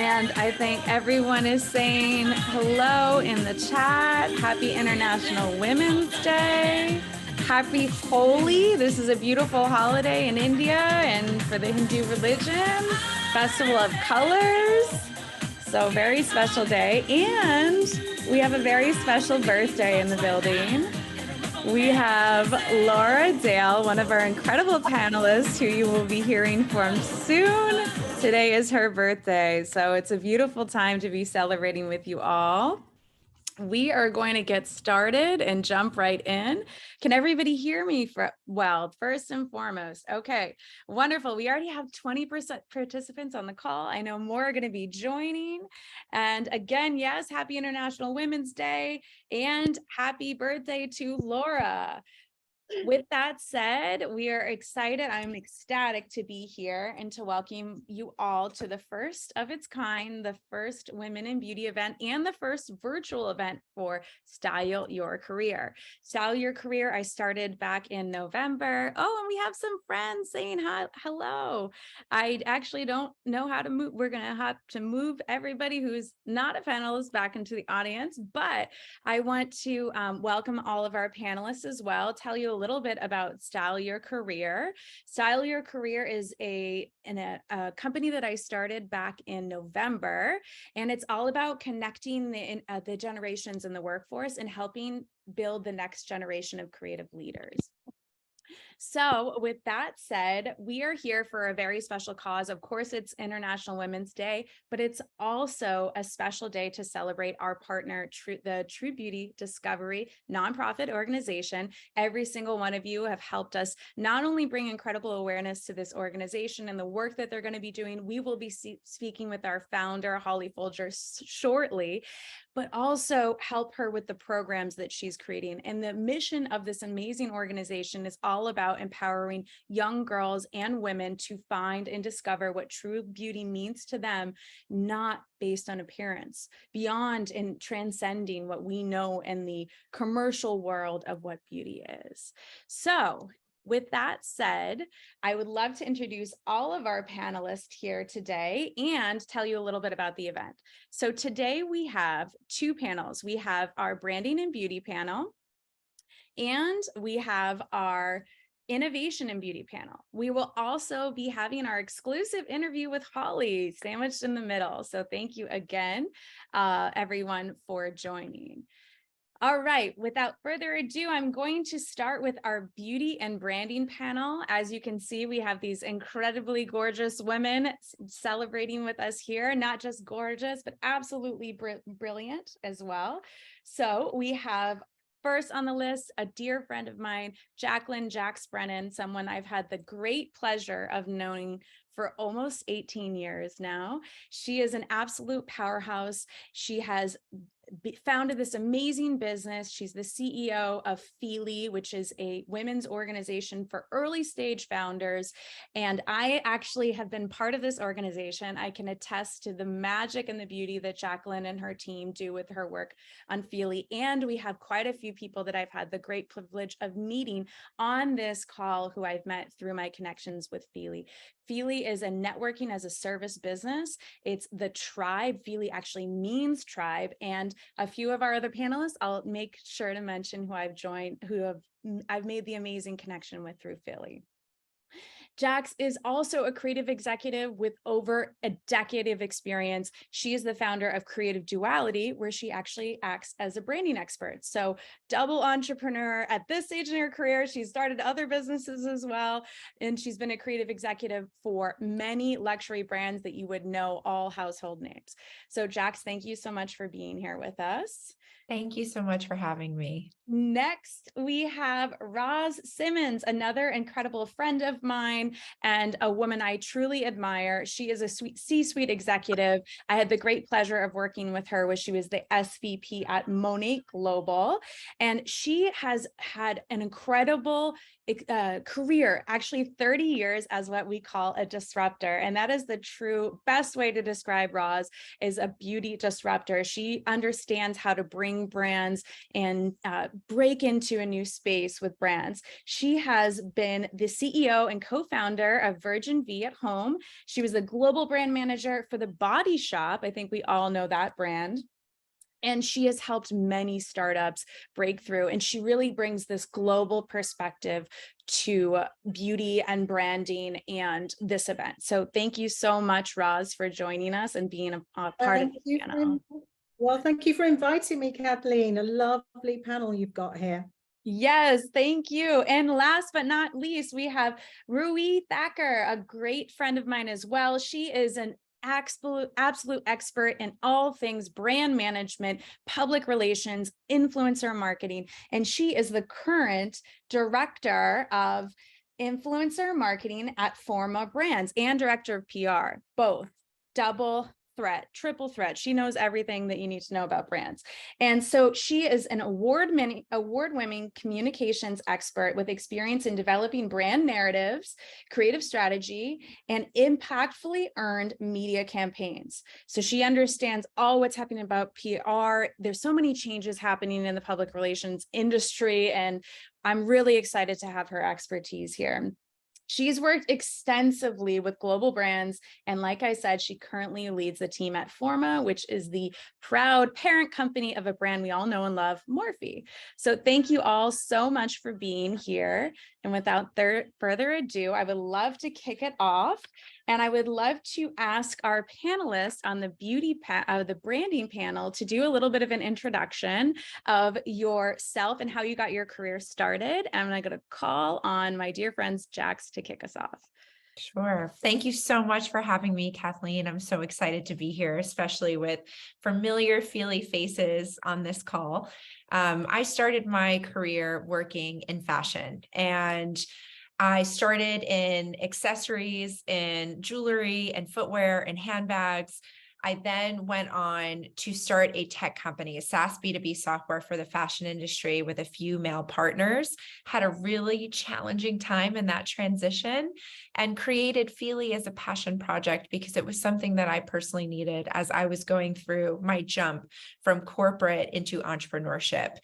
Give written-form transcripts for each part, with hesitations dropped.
And I think everyone is saying hello in the chat. Happy International Women's Day. Happy Holi. This is a beautiful holiday in India and for the Hindu religion. Festival of Colors. So very special day. And we have a very special birthday in the building. We have Laura Dale, one of our incredible panelists who you will be hearing from soon. Today is her birthday, so it's a beautiful time to be celebrating with you all. We are going to get started and jump right in. Can everybody hear me? Well, first and foremost, okay, wonderful. We already have 20% participants on the call. I know more are going to be joining. And again, yes, happy International Women's Day and happy birthday to Laura. With that said, we are excited. I'm ecstatic to be here and to welcome you all to the first of its kind, the first Women in Beauty event and the first virtual event for Style Your Career. Style Your Career, I started back in November. Oh, and we have some friends saying hi, hello. I actually don't know how to move. We're going to have to move everybody who's not a panelist back into the audience, but I want to welcome all of our panelists as well, tell you a little bit about Style Your Career. Style Your Career is a company that I started back in November, and it's all about connecting the generations in the workforce and helping build the next generation of creative leaders. So with that said, we are here for a very special cause. Of course, it's International Women's Day, but it's also a special day to celebrate our partner, the True Beauty Discovery nonprofit organization. Every single one of you have helped us not only bring incredible awareness to this organization and the work that they're going to be doing. We will be speaking with our founder, Holly Folger, shortly, but also help her with the programs that she's creating. And the mission of this amazing organization is all about empowering young girls and women to find and discover what true beauty means to them, not based on appearance, beyond and transcending what we know in the commercial world of what beauty is. So, with that said, I would love to introduce all of our panelists here today and tell you a little bit about the event. So today we have two panels. We have our branding and beauty panel, and we have our innovation and beauty panel. We will also be having our exclusive interview with Holly sandwiched in the middle. So thank you again, everyone, for joining. All right, without further ado, I'm going to start with our beauty and branding panel. As you can see, we have these incredibly gorgeous women celebrating with us here, not just gorgeous, but absolutely brilliant as well. So we have first on the list, a dear friend of mine, Jaclynn Brennan, someone I've had the great pleasure of knowing for almost 18 years now. She is an absolute powerhouse. She has founded this amazing business. She's the CEO of Fylí, which is a women's organization for early stage founders. And I actually have been part of this organization. I can attest to the magic and the beauty that Jaclynn and her team do with her work on Fylí. And we have quite a few people that I've had the great privilege of meeting on this call who I've met through my connections with Fylí. Fylí is a networking as a service business. It's the tribe. Fylí actually means tribe. And a few of our other panelists, I'll make sure to mention who I've joined, I've made the amazing connection with through Fylí. Jax is also a creative executive with over a decade of experience. She is the founder of Creative Duality, where she actually acts as a branding expert. So double entrepreneur at this stage in her career. She's started other businesses as well. And she's been a creative executive for many luxury brands that you would know, all household names. So Jax, thank you so much for being here with us. Thank you so much for having me. Next, we have Simmons, another incredible friend of mine and a woman I truly admire. She is a C-suite executive. I had the great pleasure of working with her when she was the SVP at Monet Global. And she has had an incredible career, actually 30 years as what we call a disruptor. And that is the true best way to describe Roz, is a beauty disruptor. She understands how to bring brands and break into a new space with brands. She has been the CEO and co-founder of Virgin V at Home. She was the global brand manager for The Body Shop. I think we all know that brand. And she has helped many startups break through. And she really brings this global perspective to beauty and branding and this event. So thank you so much, Roz, for joining us and being a part of the panel. Well, thank you for inviting me, Jaclynn. A lovely panel you've got here. Yes, thank you. And last but not least, we have Ruhi Thakker, a great friend of mine as well. She is an absolute expert in all things brand management, public relations, influencer marketing, and she is the current director of influencer marketing at FORMA Brands and director of PR, both double threat, triple threat. She knows everything that you need to know about brands. And so she is an award-winning communications expert with experience in developing brand narratives, creative strategy, and impactfully earned media campaigns. So she understands all what's happening about PR. There's so many changes happening in the public relations industry, and I'm really excited to have her expertise here. She's worked extensively with global brands, and like I said, she currently leads the team at FORMA, which is the proud parent company of a brand we all know and love, Morphe. So thank you all so much for being here. And without further ado, I would love to kick it off. And I would love to ask our panelists on the branding panel to do a little bit of an introduction of yourself and how you got your career started. And I'm going to call on my dear friends, Jax, to kick us off. Sure. Thank you so much for having me, Jaclynn. I'm so excited to be here, especially with familiar Fylí faces on this call. I started my career working in fashion, and I started in accessories, in jewelry and footwear and handbags. I then went on to start a tech company, a SaaS B2B software for the fashion industry with a few male partners, had a really challenging time in that transition, and created Fylí as a passion project because it was something that I personally needed as I was going through my jump from corporate into entrepreneurship.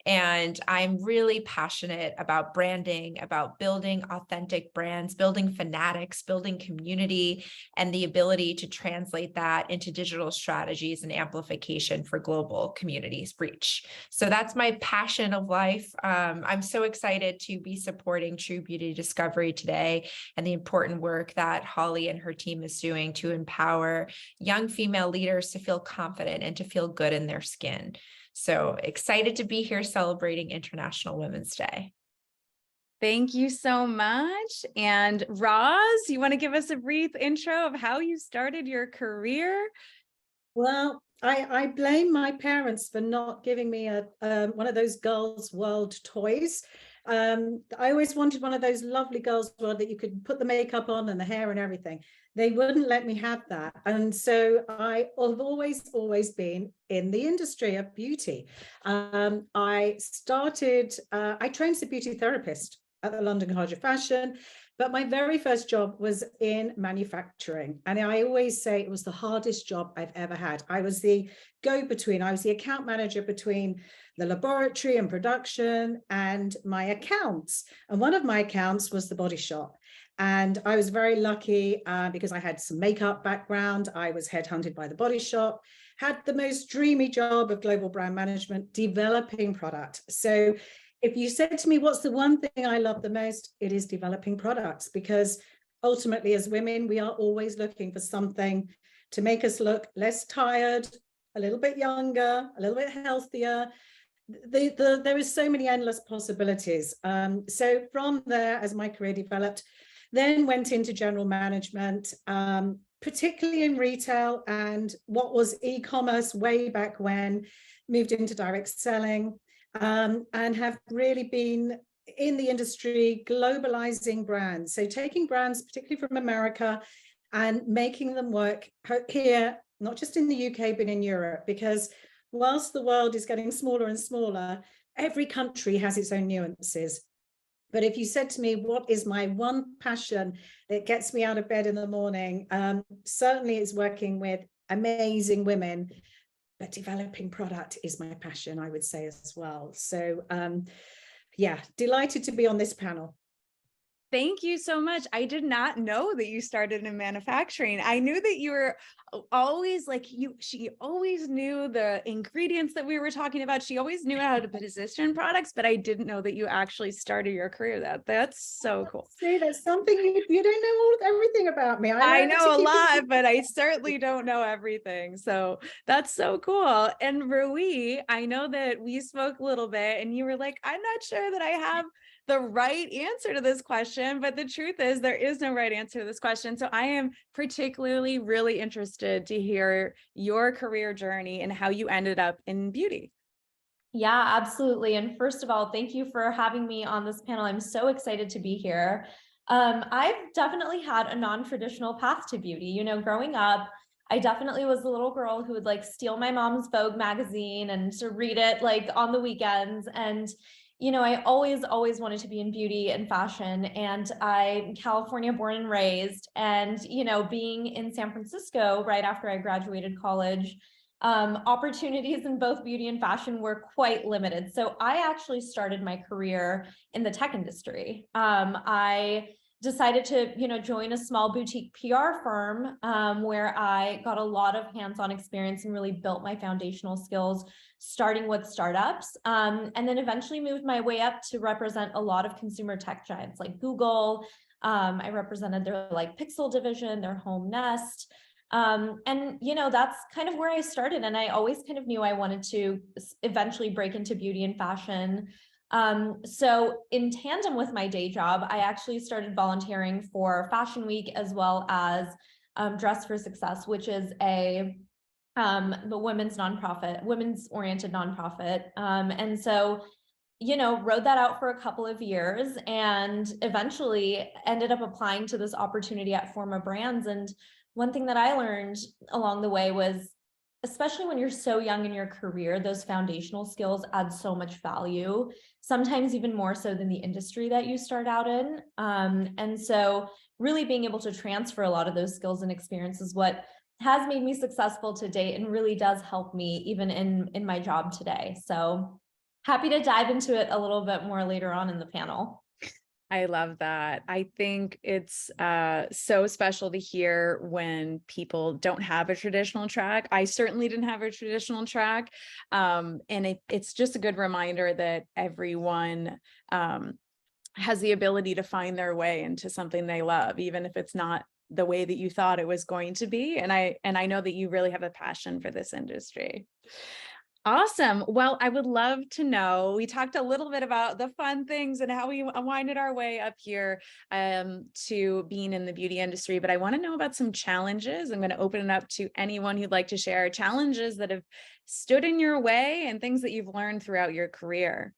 And I'm really passionate about branding, about building authentic brands, building fanatics, building community, and the ability to translate that into digital strategies and amplification for global communities reach. So that's my passion of life. I'm so excited to be supporting True Beauty Discovery today and the important work that Holly and her team is doing to empower young female leaders to feel confident and to feel good in their skin. So excited to be here celebrating International Women's Day. Thank you so much. And Roz, you want to give us a brief intro of how you started your career? Well, I blame my parents for not giving me one of those Girls World toys. I always wanted one of those lovely Girls World that you could put the makeup on and the hair and everything. They wouldn't let me have that. And so I have always been in the industry of beauty. I trained as a beauty therapist at the London College of Fashion, but my very first job was in manufacturing. And I always say it was the hardest job I've ever had. I was the go-between. I was the account manager between the laboratory and production and my accounts. And one of my accounts was the Body Shop. And I was very lucky because I had some makeup background. I was headhunted by the Body Shop, had the most dreamy job of global brand management, developing product. So if you said to me, what's the one thing I love the most? It is developing products, because ultimately as women, we are always looking for something to make us look less tired, a little bit younger, a little bit healthier. There is so many endless possibilities. So from there, as my career developed, then went into general management, particularly in retail and what was e-commerce way back when, moved into direct selling, and have really been in the industry globalizing brands. So taking brands, particularly from America, and making them work here, not just in the UK, but in Europe, because whilst the world is getting smaller and smaller, every country has its own nuances. But if you said to me, what is my one passion that gets me out of bed in the morning? Certainly it's working with amazing women, but developing product is my passion, I would say as well. So yeah, delighted to be on this panel. Thank you so much. I did not know that you started in manufacturing. I knew that you were always she always knew the ingredients that we were talking about. She always knew how to position products, but I didn't know that you actually started your career. That's so cool. See, there's something you don't know everything about me. I like know to a keep lot, but I certainly don't know everything. So that's so cool. And Ruhi, I know that we spoke a little bit and you were like, I'm not sure that I have the right answer to this question, but the truth is there is no right answer to this question. So I am particularly really interested to hear your career journey and how you ended up in beauty. Yeah, absolutely. And first of all, thank you for having me on this panel. I'm so excited to be here. I've definitely had a non-traditional path to beauty. You know, growing up, I definitely was the little girl who would like steal my mom's Vogue magazine and to read it like on the weekends. And, you know, I always wanted to be in beauty and fashion. And I'm California born and raised. And, you know, being in San Francisco right after I graduated college, opportunities in both beauty and fashion were quite limited. So I actually started my career in the tech industry. I decided to, you know, join a small boutique PR firm where I got a lot of hands-on experience and really built my foundational skills, starting with startups, and then eventually moved my way up to represent a lot of consumer tech giants like Google. I represented their like Pixel division, their Home Nest. And, you know, that's kind of where I started. And I always kind of knew I wanted to eventually break into beauty and fashion. So in tandem with my day job, I actually started volunteering for Fashion Week as well as Dress for Success, which is the women's oriented nonprofit. And so, you know, rode that out for a couple of years and eventually ended up applying to this opportunity at FORMA Brands. And one thing that I learned along the way was, especially when you're so young in your career, those foundational skills add so much value, sometimes even more so than the industry that you start out in. And so really being able to transfer a lot of those skills and experience is what has made me successful to date and really does help me even in my job today. So happy to dive into it a little bit more later on in the panel. I love that. I think it's so special to hear when people don't have a traditional track. I certainly didn't have a traditional track. And it's just a good reminder that everyone has the ability to find their way into something they love, even if it's not the way that you thought it was going to be. And I know that you really have a passion for this industry. Awesome. Well, I would love to know, we talked a little bit about the fun things and how we winded our way up here to being in the beauty industry, but I want to know about some challenges. I'm going to open it up to anyone who'd like to share challenges that have stood in your way and things that you've learned throughout your career.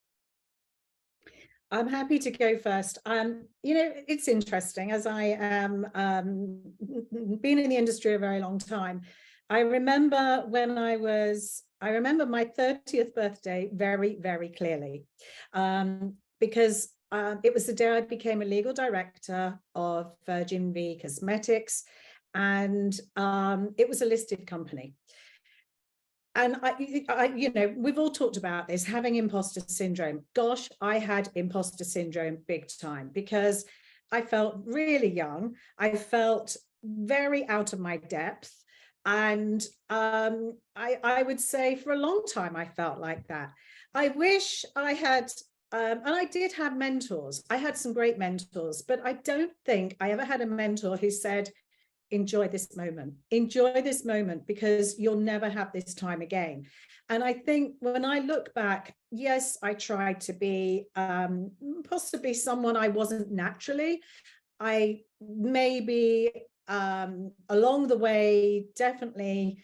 I'm happy to go first. You know, it's interesting as I am been in the industry a very long time. I remember my 30th birthday very, very clearly, because it was the day I became a legal director of Virgin V Cosmetics, and it was a listed company. And I, you know, we've all talked about this, having imposter syndrome. Gosh, I had imposter syndrome big time because I felt really young. I felt very out of my depth. And I would say for a long time, I felt like that. I wish I had, and I did have mentors. I had some great mentors, but I don't think I ever had a mentor who said, enjoy this moment because you'll never have this time again. And I think when I look back, yes, I tried to be possibly someone I wasn't naturally. I maybe along the way definitely,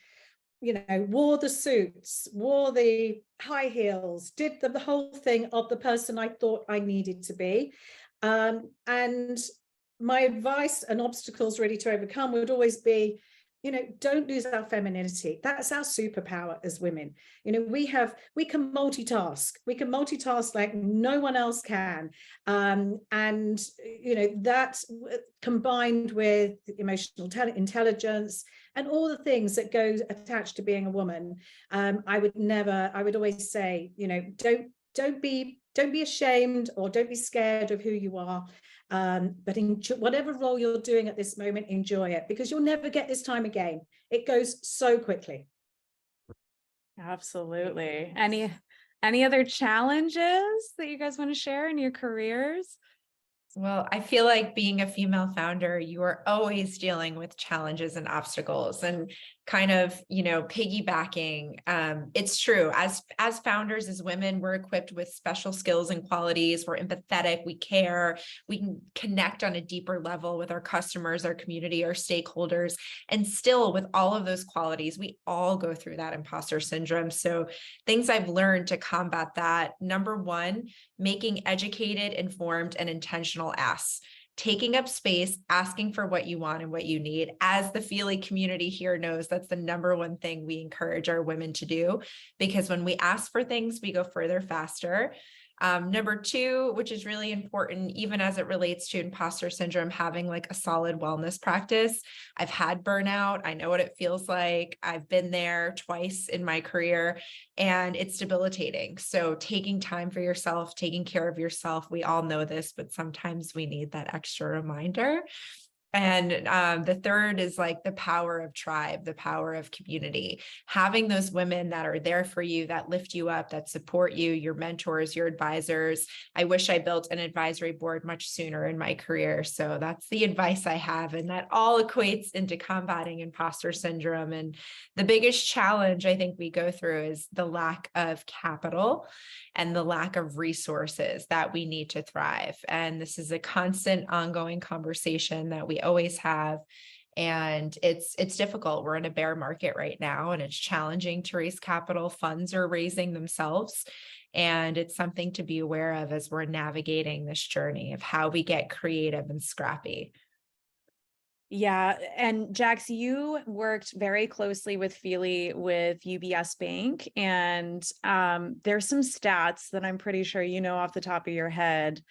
you know, wore the suits, wore the high heels, did the whole thing of the person I thought I needed to be. And my advice and obstacles really to overcome would always be, you know, don't lose our femininity. That's our superpower as women. You know, we can multitask. We can multitask like no one else can. And, you know, that combined with emotional intelligence and all the things that go attached to being a woman, I would always say, you know, don't be ashamed or don't be scared of who you are. But whatever role you're doing at this moment, enjoy it, because you'll never get this time again. It goes so quickly. Absolutely. Any other challenges that you guys want to share in your careers? Well, I feel like being a female founder, you are always dealing with challenges and obstacles, and kind of, piggybacking. It's true. As founders, as women, we're equipped with special skills and qualities. We're empathetic. We care. We can connect on a deeper level with our customers, our community, our stakeholders. And still, with all of those qualities, we all go through that imposter syndrome. So things I've learned to combat that: number one, making educated, informed, and intentional asks. Taking up space, asking for what you want and what you need. As the Fylí community here knows, that's the number one thing we encourage our women to do, because when we ask for things, we go further, faster. Number two, which is really important, even as it relates to imposter syndrome, having like a solid wellness practice. I've had burnout. I know what it feels like. I've been there twice in my career, and it's debilitating. So taking time for yourself, taking care of yourself, we all know this, but sometimes we need that extra reminder. And the third is like the power of tribe, the power of community, having those women that are there for you, that lift you up, that support you, your mentors, your advisors. I wish I built an advisory board much sooner in my career. So that's the advice I have. And that all equates into combating imposter syndrome. And the biggest challenge I think we go through is the lack of capital and the lack of resources that we need to thrive. And this is a constant ongoing conversation that we always have. And it's difficult. We're in a bear market right now, and it's challenging to raise capital. Funds are raising themselves. And it's something to be aware of as we're navigating this journey of how we get creative and scrappy. Yeah. And Jax, you worked very closely with Fylí with UBS Bank. And there's some stats that I'm pretty sure you know off the top of your head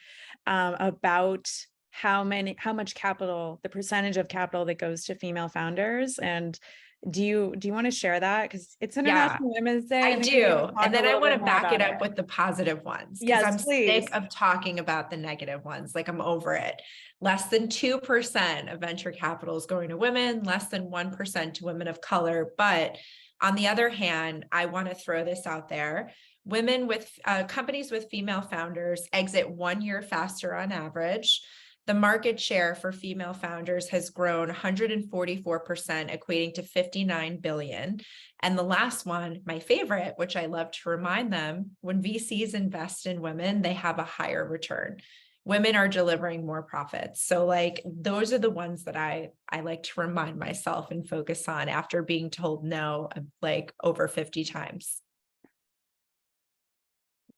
about how much capital, the percentage of capital that goes to female founders. And do you want to share that? Because it's International Women's Day. I do. And then I want to back it up with the positive ones, because I'm sick of talking about the negative ones. Like, I'm over it. Less than 2% of venture capital is going to women, less than 1% to women of color. But on the other hand, I want to throw this out there. Women with companies with female founders exit 1 year faster on average. The market share for female founders has grown 144%, equating to 59 billion. And the last one, my favorite, which I love to remind them, when VCs invest in women, they have a higher return. Women are delivering more profits. So like, those are the ones that I like to remind myself and focus on after being told no, like over 50 times.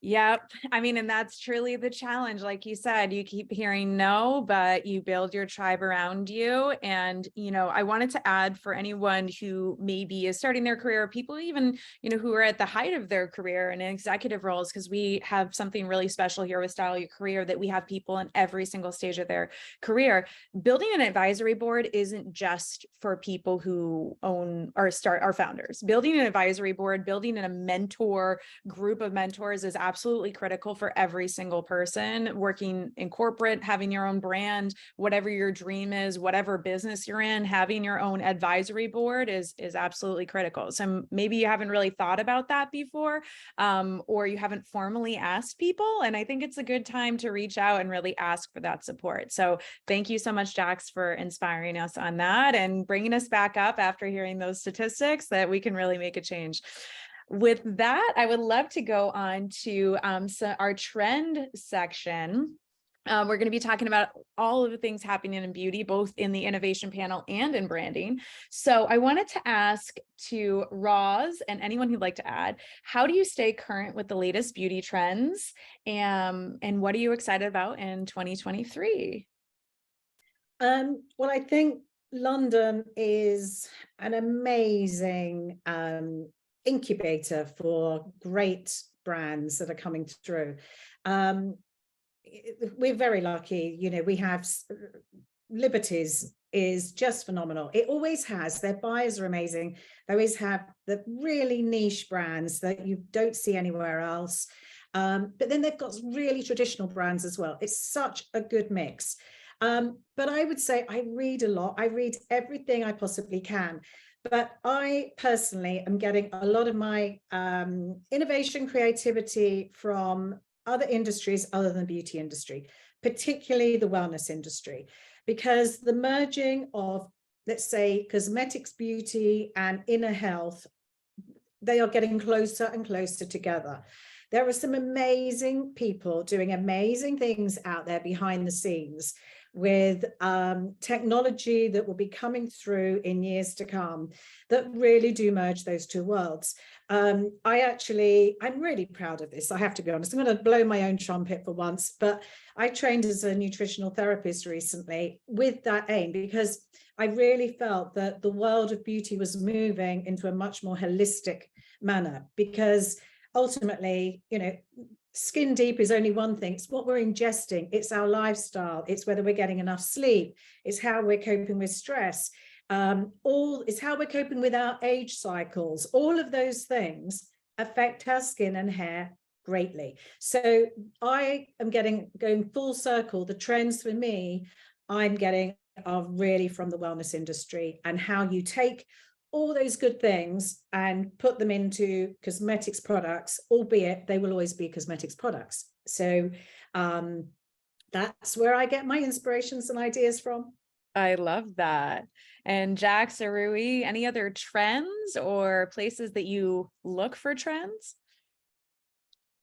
Yep. I mean, and that's truly the challenge. Like you said, you keep hearing no, but you build your tribe around you. And, I wanted to add, for anyone who maybe is starting their career, people even, who are at the height of their career and in executive roles, because we have something really special here with Style Your Career, that we have people in every single stage of their career. Building an advisory board isn't just for people who own or are founders. Building an advisory board, building a mentor group of mentors is absolutely critical for every single person working in corporate, having your own brand, whatever your dream is, whatever business you're in, having your own advisory board is absolutely critical. So maybe you haven't really thought about that before, or you haven't formally asked people. And I think it's a good time to reach out and really ask for that support. So thank you so much, Jax, for inspiring us on that and bringing us back up after hearing those statistics that we can really make a change. With that, I would love to go on to our trend section. We're going to be talking about all of the things happening in beauty, both in the innovation panel and in branding. So I wanted to ask to Roz and anyone who'd like to add, how do you stay current with the latest beauty trends? And what are you excited about in 2023? Well, I think London is an amazing incubator for great brands that are coming through. We're very lucky, we have Liberties is just phenomenal. It always has. Their buyers are amazing. They always have the really niche brands that you don't see anywhere else. But then they've got really traditional brands as well. It's such a good mix. But I would say I read a lot. I read everything I possibly can. But I personally am getting a lot of my innovation, creativity from other industries other than the beauty industry, particularly the wellness industry, because the merging of, let's say, cosmetics, beauty, and inner health, they are getting closer and closer together. There are some amazing people doing amazing things out there behind the scenes with technology that will be coming through in years to come that really do merge those two worlds. I'm really proud of this. I have to be honest. I'm going to blow my own trumpet for once, but I trained as a nutritional therapist recently with that aim, because I really felt that the world of beauty was moving into a much more holistic manner, because ultimately, skin deep is only one thing. It's what we're ingesting. It's our lifestyle. It's whether we're getting enough sleep. It's how we're coping with stress. It's how we're coping with our age cycles. All of those things affect our skin and hair greatly. So I am going full circle. The trends for me, I'm getting are really from the wellness industry, and how you take all those good things and put them into cosmetics products, albeit they will always be cosmetics products. So that's where I get my inspirations and ideas from. I love that. And Jax or Ruhi, any other trends or places that you look for trends?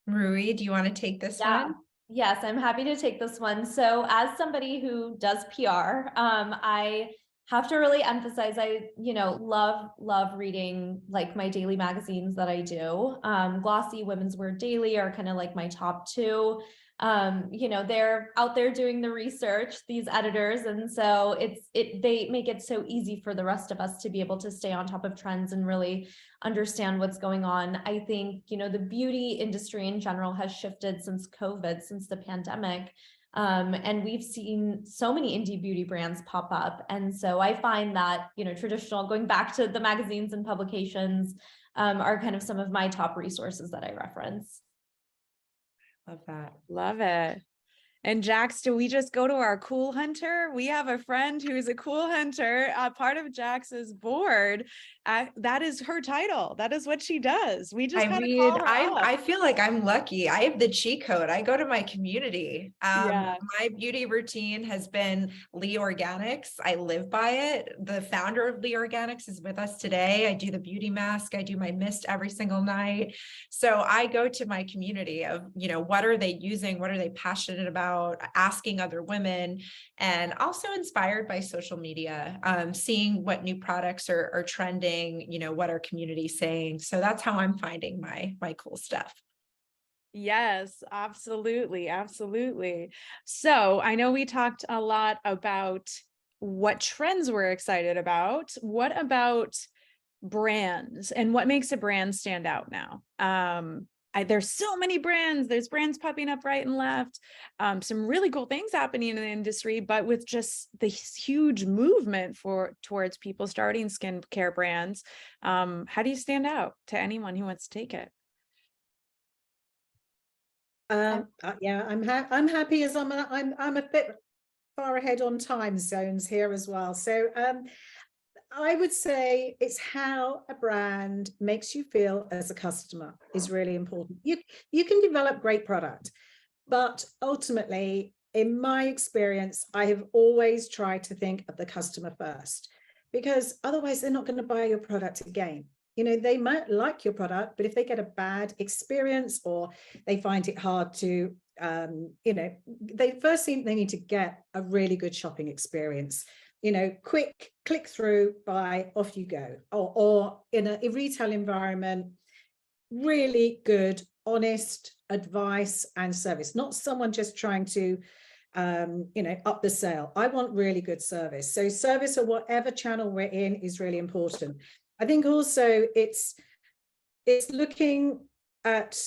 Ruhi, do you want to take this one? Yes, I'm happy to take this one. So as somebody who does PR, I have to really emphasize, I, love reading like my daily magazines that I do. Glossy, Women's Wear Daily are kind of like my top two. They're out there doing the research, these editors. And so they make it so easy for the rest of us to be able to stay on top of trends and really understand what's going on. I think, the beauty industry in general has shifted since COVID, since the pandemic. And we've seen so many indie beauty brands pop up. And so I find that, traditional, going back to the magazines and publications, are kind of some of my top resources that I reference. Love that. Love it. And Jax, do we just go to our cool hunter? We have a friend who's a cool hunter, part of Jax's board. That is her title. That is what she does. We just I feel like I'm lucky. I have the cheat code. I go to my community. Yeah. My beauty routine has been Lee Organics. I live by it. The founder of Lee Organics is with us today. I do the beauty mask. I do my mist every single night. So I go to my community of, what are they using? What are they passionate about? Asking other women, and also inspired by social media, seeing what new products are trending, what our community is saying. So that's how I'm finding my cool stuff. Yes, absolutely. Absolutely. So I know we talked a lot about what trends we're excited about. What about brands, and what makes a brand stand out now? There's so many brands. There's brands popping up right and left. Some really cool things happening in the industry, but with just the huge movement towards people starting skincare brands, how do you stand out to anyone who wants to take it? I'm happy as I'm a bit far ahead on time zones here as well. So I would say it's how a brand makes you feel as a customer is really important. You can develop great product, but ultimately, in my experience, I have always tried to think of the customer first, because otherwise they're not going to buy your product again. They might like your product, but if they get a bad experience or they find it hard to, they need to get a really good shopping experience. Quick click through, buy, off you go. Or in a retail environment, really good, honest advice and service, not someone just trying to, up the sale. I want really good service. So service or whatever channel we're in is really important. I think also it's looking at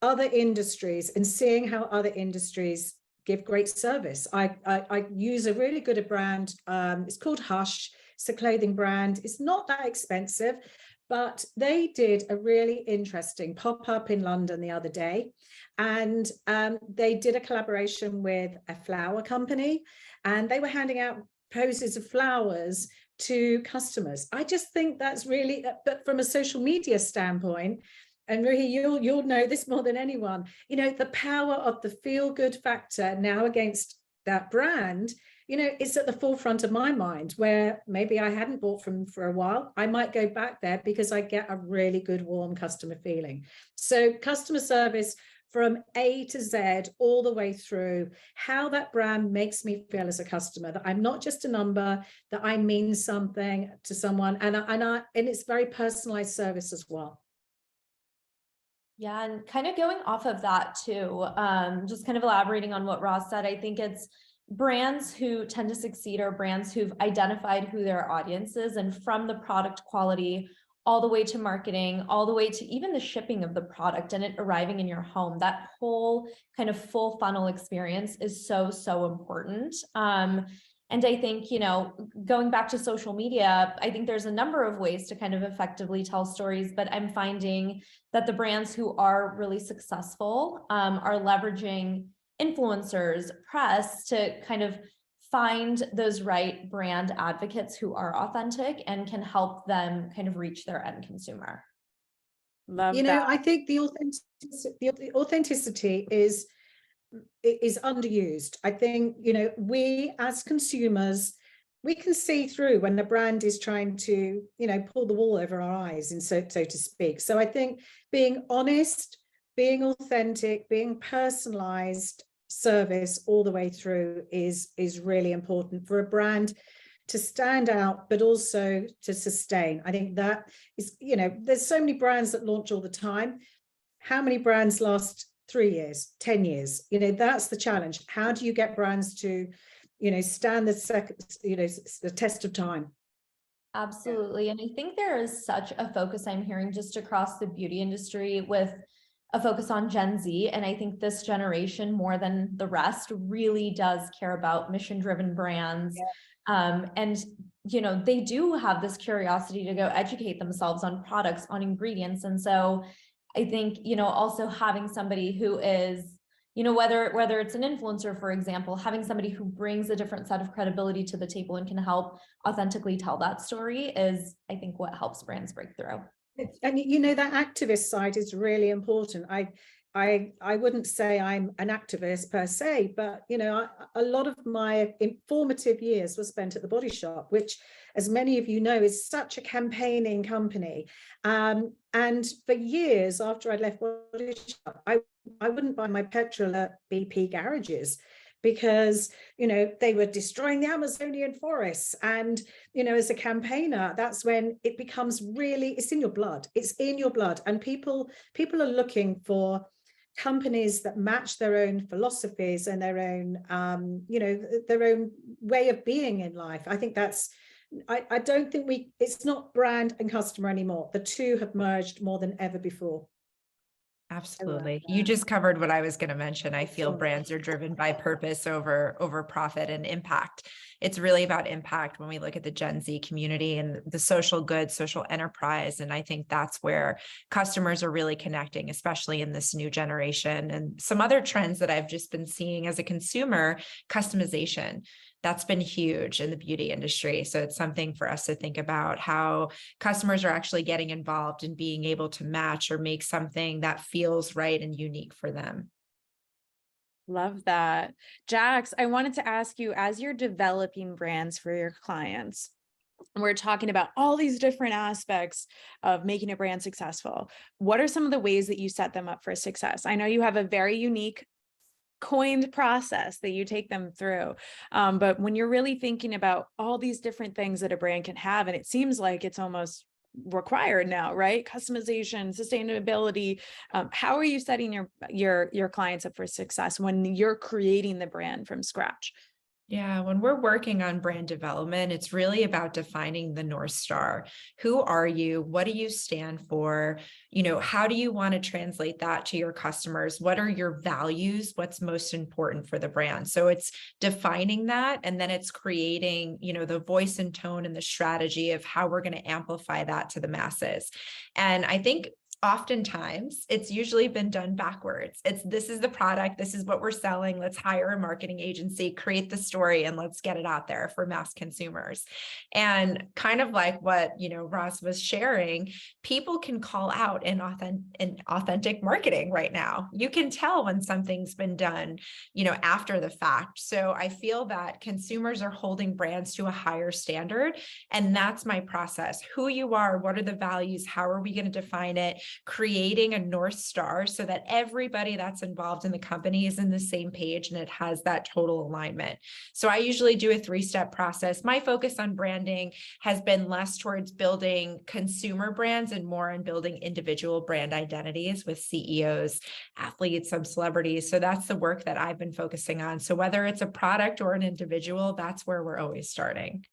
other industries and seeing how other industries give great service. I use a really good brand. It's called Hush. It's a clothing brand. It's not that expensive, but they did a really interesting pop-up in London the other day. And they did a collaboration with a flower company, and they were handing out poses of flowers to customers. I just think that's really, but from a social media standpoint, and Ruhi, you'll know this more than anyone, you know, the power of the feel-good factor now against that brand, you know, it's at the forefront of my mind, where maybe I hadn't bought from for a while. I might go back there because I get a really good, warm customer feeling. So customer service from A to Z, all the way through, how that brand makes me feel as a customer, that I'm not just a number, that I mean something to someone, and it's very personalized service as well. Yeah, and kind of going off of that too, just kind of elaborating on what Ross said, I think it's brands who tend to succeed are brands who've identified who their audience is, and from the product quality all the way to marketing, all the way to even the shipping of the product and it arriving in your home, that whole kind of full funnel experience is so, so important. And I think, you know, going back to social media, I think there's a number of ways to kind of effectively tell stories, but I'm finding that the brands who are really successful are leveraging influencers, press to kind of find those right brand advocates who are authentic and can help them kind of reach their end consumer. Love you know, that. I think the authenticity is underused. I think, you know, we as consumers, we can see through when the brand is trying to, you know, pull the wool over our eyes, and so to speak. So I think being honest, being authentic, being personalized service all the way through is really important for a brand to stand out, but also to sustain. I think that is, you know, there's so many brands that launch all the time. How many brands last 3 years, 10 years? You know, that's the challenge. How do you get brands to, you know, stand the test of time? Absolutely. And I think there is such a focus I'm hearing just across the beauty industry with a focus on Gen Z. And I think this generation, more than the rest, really does care about mission-driven brands. Yeah. And, you know, they do have this curiosity to go educate themselves on products, on ingredients. And so I think, you know, also having somebody who is, you know, whether it's an influencer, for example, having somebody who brings a different set of credibility to the table and can help authentically tell that story is, I think, what helps brands break through. And you know, that activist side is really important. I wouldn't say I'm an activist per se, but you know, a lot of my informative years were spent at the Body Shop, which, as many of you know, is such a campaigning company. And for years after I'd left Body Shop, I wouldn't buy my petrol at BP garages, because, you know, they were destroying the Amazonian forests. And, you know, as a campaigner, that's when it becomes really, it's in your blood. It's in your blood. And people are looking for companies that match their own philosophies and their own, you know, their own way of being in life. I think that's, I don't think it's not brand and customer anymore. The two have merged more than ever before. Absolutely. You just covered what I was going to mention. I feel brands are driven by purpose over profit and impact. It's really about impact when we look at the Gen Z community and the social good, social enterprise. And I think that's where customers are really connecting, especially in this new generation. And some other trends that I've just been seeing as a consumer, customization. That's been huge in the beauty industry. So it's something for us to think about, how customers are actually getting involved in being able to match or make something that feels right and unique for them. Love that. Jax, I wanted to ask you, as you're developing brands for your clients, we're talking about all these different aspects of making a brand successful. What are some of the ways that you set them up for success? I know you have a very unique coined process that you take them through. But when you're really thinking about all these different things that a brand can have, and it seems like it's almost required now, right? Customization, sustainability. How are you setting your clients up for success when you're creating the brand from scratch? Yeah, when we're working on brand development, it's really about defining the North Star. Who are you? What do you stand for? How do you want to translate that to your customers? What are your values? What's most important for the brand? So it's defining that, and then it's creating, the voice and tone and the strategy of how we're going to amplify that to the masses. And I think oftentimes it's usually been done backwards. This is the product, this is what we're selling. Let's hire a marketing agency, create the story, and let's get it out there for mass consumers. And kind of like what, Ross was sharing, people can call out in authentic marketing right now. You can tell when something's been done, after the fact. So I feel that consumers are holding brands to a higher standard. And that's my process. Who you are, what are the values? How are we going to define it? Creating a North Star so that everybody that's involved in the company is in the same page and it has that total alignment. So I usually do a 3-step process. My focus on branding has been less towards building consumer brands and more on building individual brand identities with CEOs, athletes, some celebrities. So that's the work that I've been focusing on. So whether it's a product or an individual, that's where we're always starting.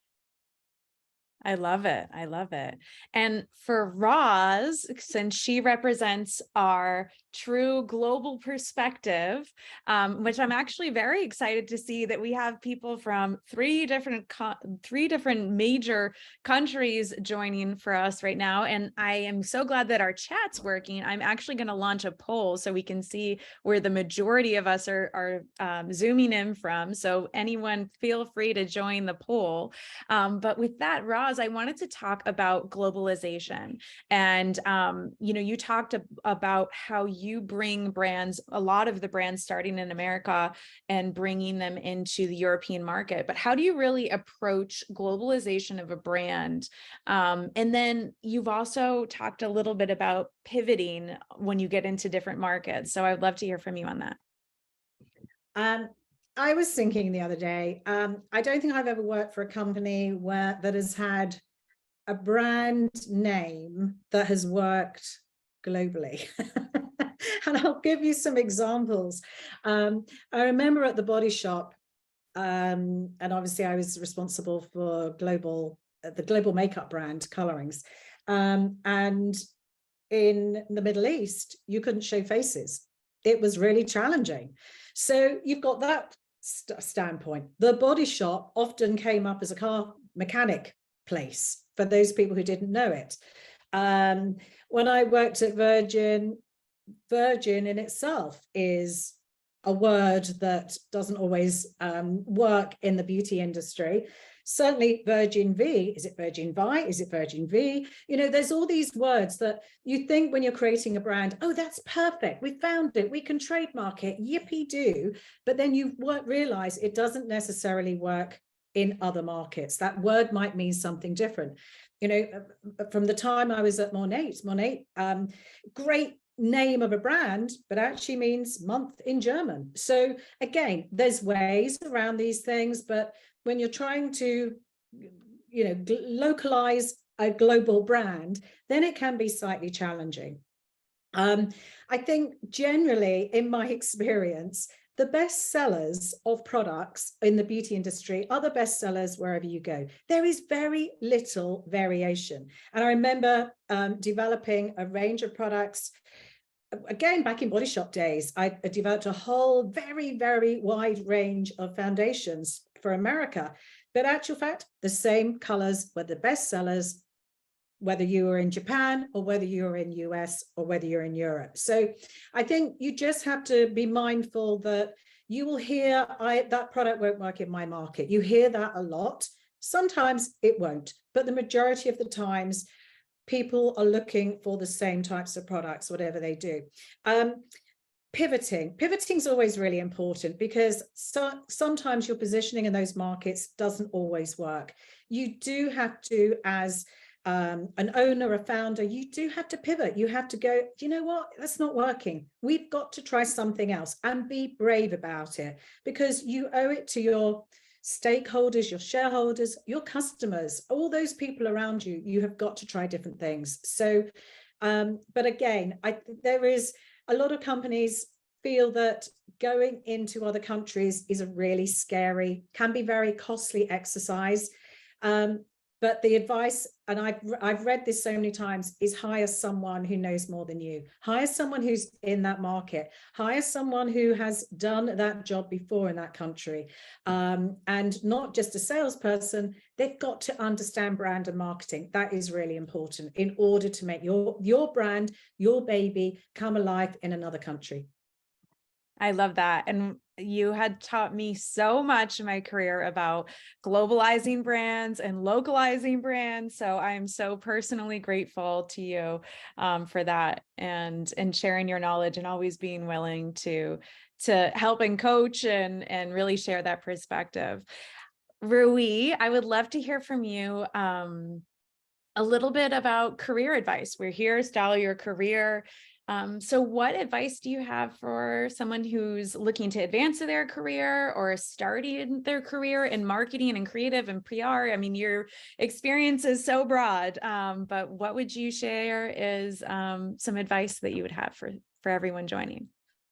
I love it. I love it. And for Roz, since she represents our true global perspective, which I'm actually very excited to see that we have people from three different major countries joining for us right now. And I am so glad that our chat's working. I'm actually going to launch a poll so we can see where the majority of us are zooming in from. So anyone feel free to join the poll. But with that, Roz, I wanted to talk about globalization. And, you talked about how you bring brands, a lot of the brands starting in America and bringing them into the European market. But how do you really approach globalization of a brand? And then you've also talked a little bit about pivoting when you get into different markets. So I'd love to hear from you on that. I was thinking the other day, I don't think I've ever worked for a company that has had a brand name that has worked globally. And I'll give you some examples. I remember at the Body Shop, and obviously I was responsible for the global makeup brand colorings. And in the Middle East, you couldn't show faces. It was really challenging. So you've got that standpoint. The Body Shop often came up as a car mechanic place for those people who didn't know it. When I worked at Virgin in itself is a word that doesn't always work in the beauty industry. Certainly Virgin V, is it Virgin Vi? Is it Virgin V? There's all these words that you think when you're creating a brand, oh, that's perfect. We found it. We can trademark it. Yippee-do. But then you realize it doesn't necessarily work in other markets. That word might mean something different. From the time I was at Monat, great name of a brand, but actually means month in German. So again, there's ways around these things, but when you're trying to, localize a global brand, then it can be slightly challenging. I think generally, in my experience, the best sellers of products in the beauty industry are the best sellers wherever you go. There is very little variation. And I remember developing a range of products. Again, back in Body Shop days, I developed a whole very, very wide range of foundations for America. But actual fact, the same colors were the best sellers, whether you were in Japan or whether you're in US or whether you're in Europe. So I think you just have to be mindful that you will hear, that product won't work in my market. You hear that a lot. Sometimes it won't, but the majority of the times, people are looking for the same types of products, whatever they do. Pivoting is always really important because sometimes your positioning in those markets doesn't always work. You do have to, as an owner, a founder, you do have to pivot. You have to go, do you know what? That's not working. We've got to try something else and be brave about it because you owe it to your stakeholders, your shareholders, your customers, all those people around you. You have got to try different things. So, but again, there is a lot of companies feel that going into other countries is a really scary, can be very costly exercise. But the advice, and I've read this so many times, is hire someone who knows more than you. Hire someone who's in that market. Hire someone who has done that job before in that country. And not just a salesperson, they've got to understand brand and marketing. That is really important in order to make your brand, your baby, come alive in another country. I love that. And you had taught me so much in my career about globalizing brands and localizing brands. So I'm so personally grateful to you for that and sharing your knowledge and always being willing to help and coach and really share that perspective. Ruhi, I would love to hear from you a little bit about career advice. We're here to style your career. So what advice do you have for someone who's looking to advance their career or starting their career in marketing and creative and PR? I mean, your experience is so broad, but what would you share is some advice that you would have for everyone joining?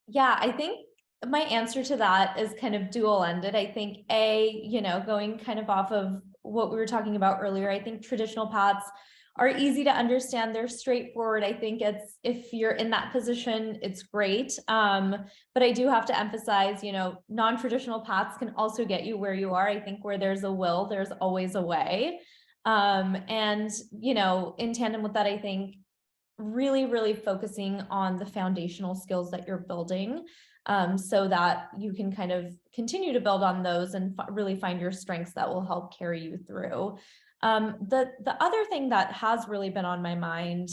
Yeah, I think my answer to that is kind of dual-ended. I think going kind of off of what we were talking about earlier, I think traditional paths are easy to understand. They're straightforward. I think if you're in that position, it's great. But I do have to emphasize, non-traditional paths can also get you where you are. I think where there's a will, there's always a way. And in tandem with that, I think really, really focusing on the foundational skills that you're building, so that you can kind of continue to build on those and really find your strengths that will help carry you through. The other thing that has really been on my mind,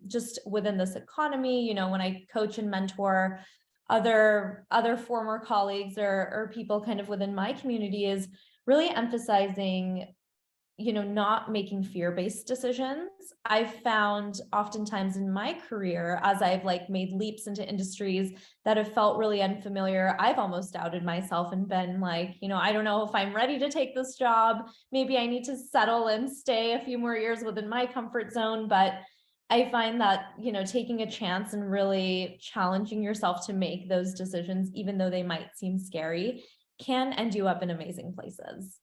just within this economy, when I coach and mentor other former colleagues or people kind of within my community, is really emphasizing, not making fear-based decisions. I've found oftentimes in my career, as I've made leaps into industries that have felt really unfamiliar, I've almost doubted myself and been like, I don't know if I'm ready to take this job. Maybe I need to settle and stay a few more years within my comfort zone. But I find that, taking a chance and really challenging yourself to make those decisions, even though they might seem scary, can end you up in amazing places.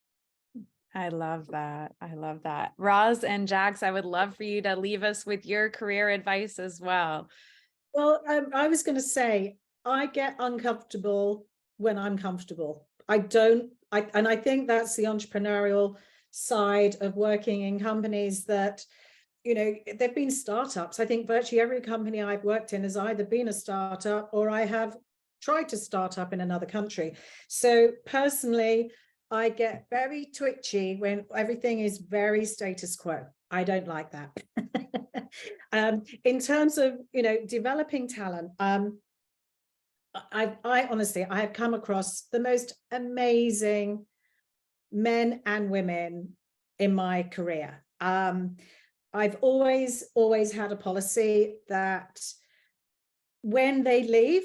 I love that. I love that. Roz and Jax, I would love for you to leave us with your career advice as well. Well, I was going to say, I get uncomfortable when I'm comfortable. And I think that's the entrepreneurial side of working in companies that, they've been startups. I think virtually every company I've worked in has either been a startup or I have tried to start up in another country. So personally, I get very twitchy when everything is very status quo. I don't like that. In terms of, developing talent, I honestly, I have come across the most amazing men and women in my career. I've always had a policy that when they leave,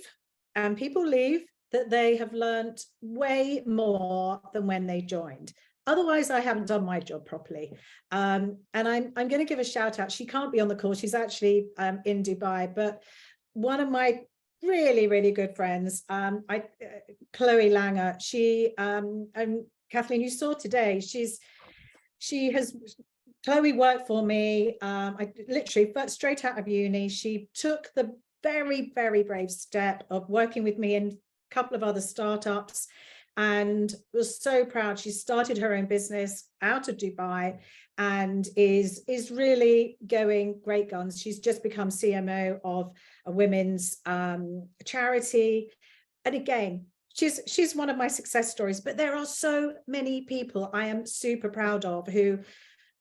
and people leave, that they have learned way more than when they joined. Otherwise, I haven't done my job properly. And I'm going to give a shout out. She can't be on the call. She's actually in Dubai, but one of my really, really good friends, Chloe Langer, she, and Kathleen, you saw today, Chloe worked for me. I literally straight out of uni. She took the very, very brave step of working with me in couple of other startups and was so proud. She started her own business out of Dubai and is really going great guns. She's just become CMO of a women's charity. And again, she's one of my success stories, but there are so many people I am super proud of who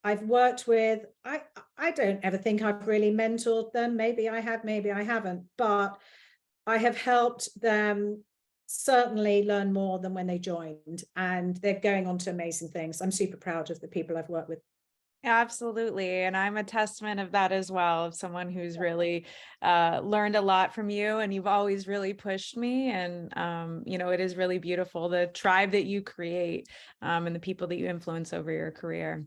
I've worked with. I don't ever think I've really mentored them. Maybe I have, maybe I haven't, but I have helped them certainly learn more than when they joined, and they're going on to amazing things. I'm super proud of the people I've worked with. Absolutely. And I'm a testament of that as well, of someone who's really learned a lot from you, and you've always really pushed me. And, it is really beautiful, the tribe that you create and the people that you influence over your career.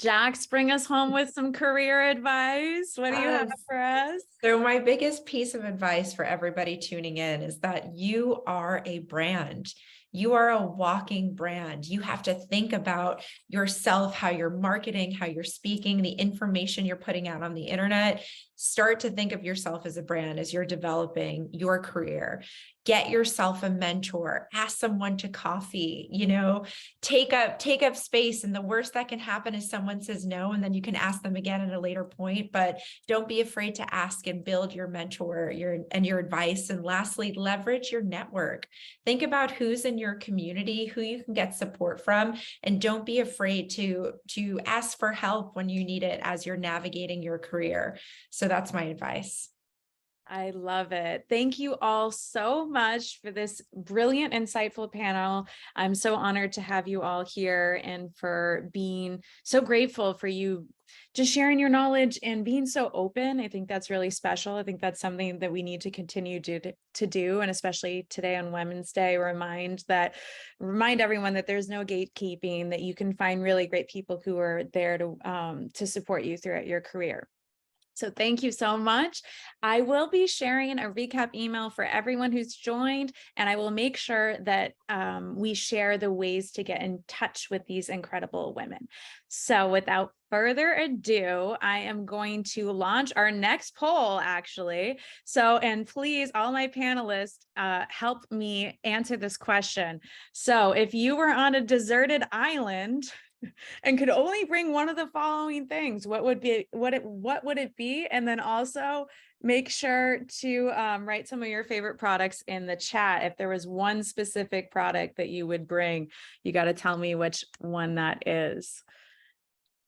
Jax, bring us home with some career advice. What do you have for us? So my biggest piece of advice for everybody tuning in is that you are a brand. You are a walking brand. You have to think about yourself, how you're marketing, how you're speaking, the information you're putting out on the internet. Start to think of yourself as a brand as you're developing your career. Get yourself a mentor, ask someone to coffee, take up space. And the worst that can happen is someone says no, and then you can ask them again at a later point, but don't be afraid to ask and build your mentor, your advice. And lastly, leverage your network. Think about who's in your community, who you can get support from, and don't be afraid to ask for help when you need it as you're navigating your career. So that's my advice. I love it. Thank you all so much for this brilliant, insightful panel. I'm so honored to have you all here and for being so grateful for you just sharing your knowledge and being so open. I think that's really special. I think that's something that we need to continue to do. And especially today on Women's Day, remind everyone that there's no gatekeeping, that you can find really great people who are there to support you throughout your career. So thank you so much. I will be sharing a recap email for everyone who's joined, and I will make sure that we share the ways to get in touch with these incredible women. So without further ado, I am going to launch our next poll, actually. So, and please, all my panelists, help me answer this question. So if you were on a deserted island and could only bring one of the following things, what would it be? And then also make sure to write some of your favorite products in the chat. If there was one specific product that you would bring, you got to tell me which one that is.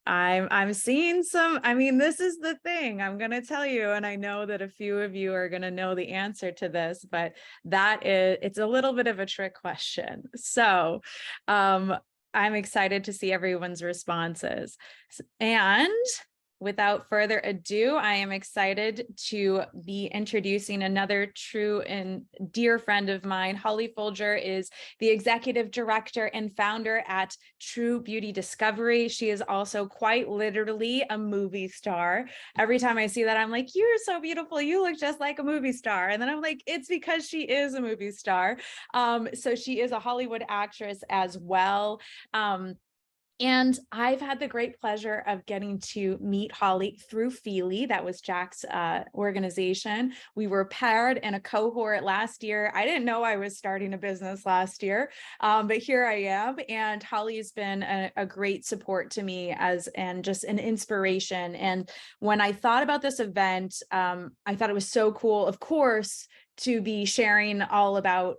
I'm seeing some, this is the thing I'm going to tell you, and I know that a few of you are going to know the answer to this, but it's a little bit of a trick question. So, I'm excited to see everyone's responses. And without further ado, I am excited to be introducing another true and dear friend of mine. Holly Folger is the executive director and founder at True Beauty Discovery. She is also quite literally a movie star. Every time I see that, I'm like, you're so beautiful. You look just like a movie star. And then I'm like, it's because she is a movie star. So she is a Hollywood actress as well. And I've had the great pleasure of getting to meet Holly through Fylí. That was Jack's organization. We were paired in a cohort last year. I didn't know I was starting a business last year, but here I am. And Holly's been a great support to me and just an inspiration. And when I thought about this event, I thought it was so cool, of course, to be sharing all about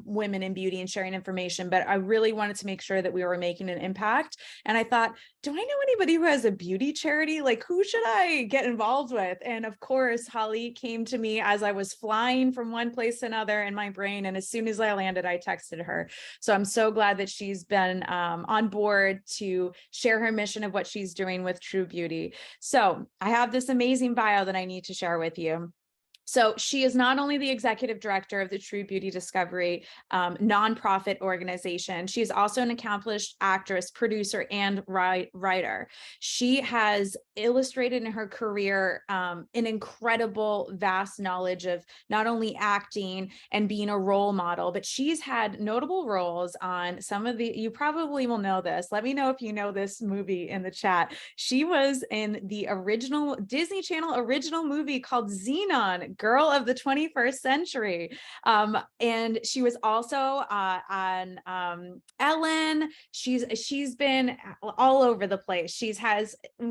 women in beauty and sharing information, but I really wanted to make sure that we were making an impact. And I thought, do I know anybody who has a beauty charity? Like, who should I get involved with? And of course, Holly came to me as I was flying from one place to another in my brain. And as soon as I landed, I texted her. So I'm so glad that she's been on board to share her mission of what she's doing with True Beauty. So I have this amazing bio that I need to share with you. So she is not only the executive director of the True Beauty Discovery nonprofit organization, she is also an accomplished actress, producer, and writer. She has illustrated in her career an incredible, vast knowledge of not only acting and being a role model, but she's had notable roles on some of you probably will know this. Let me know if you know this movie in the chat. She was in the original Disney Channel original movie called Xenon, Girl of the 21st Century. And she was also on Ellen. She's been all over the place.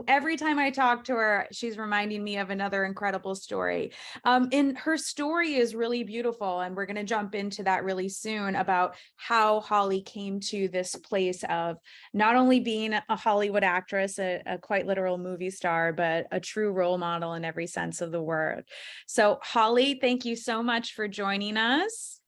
Every time I talk to her, she's reminding me of another incredible story. And her story is really beautiful. And we're going to jump into that really soon about how Holly came to this place of not only being a Hollywood actress, a quite literal movie star, but a true role model in every sense of the word. So Holly, thank you so much for joining us.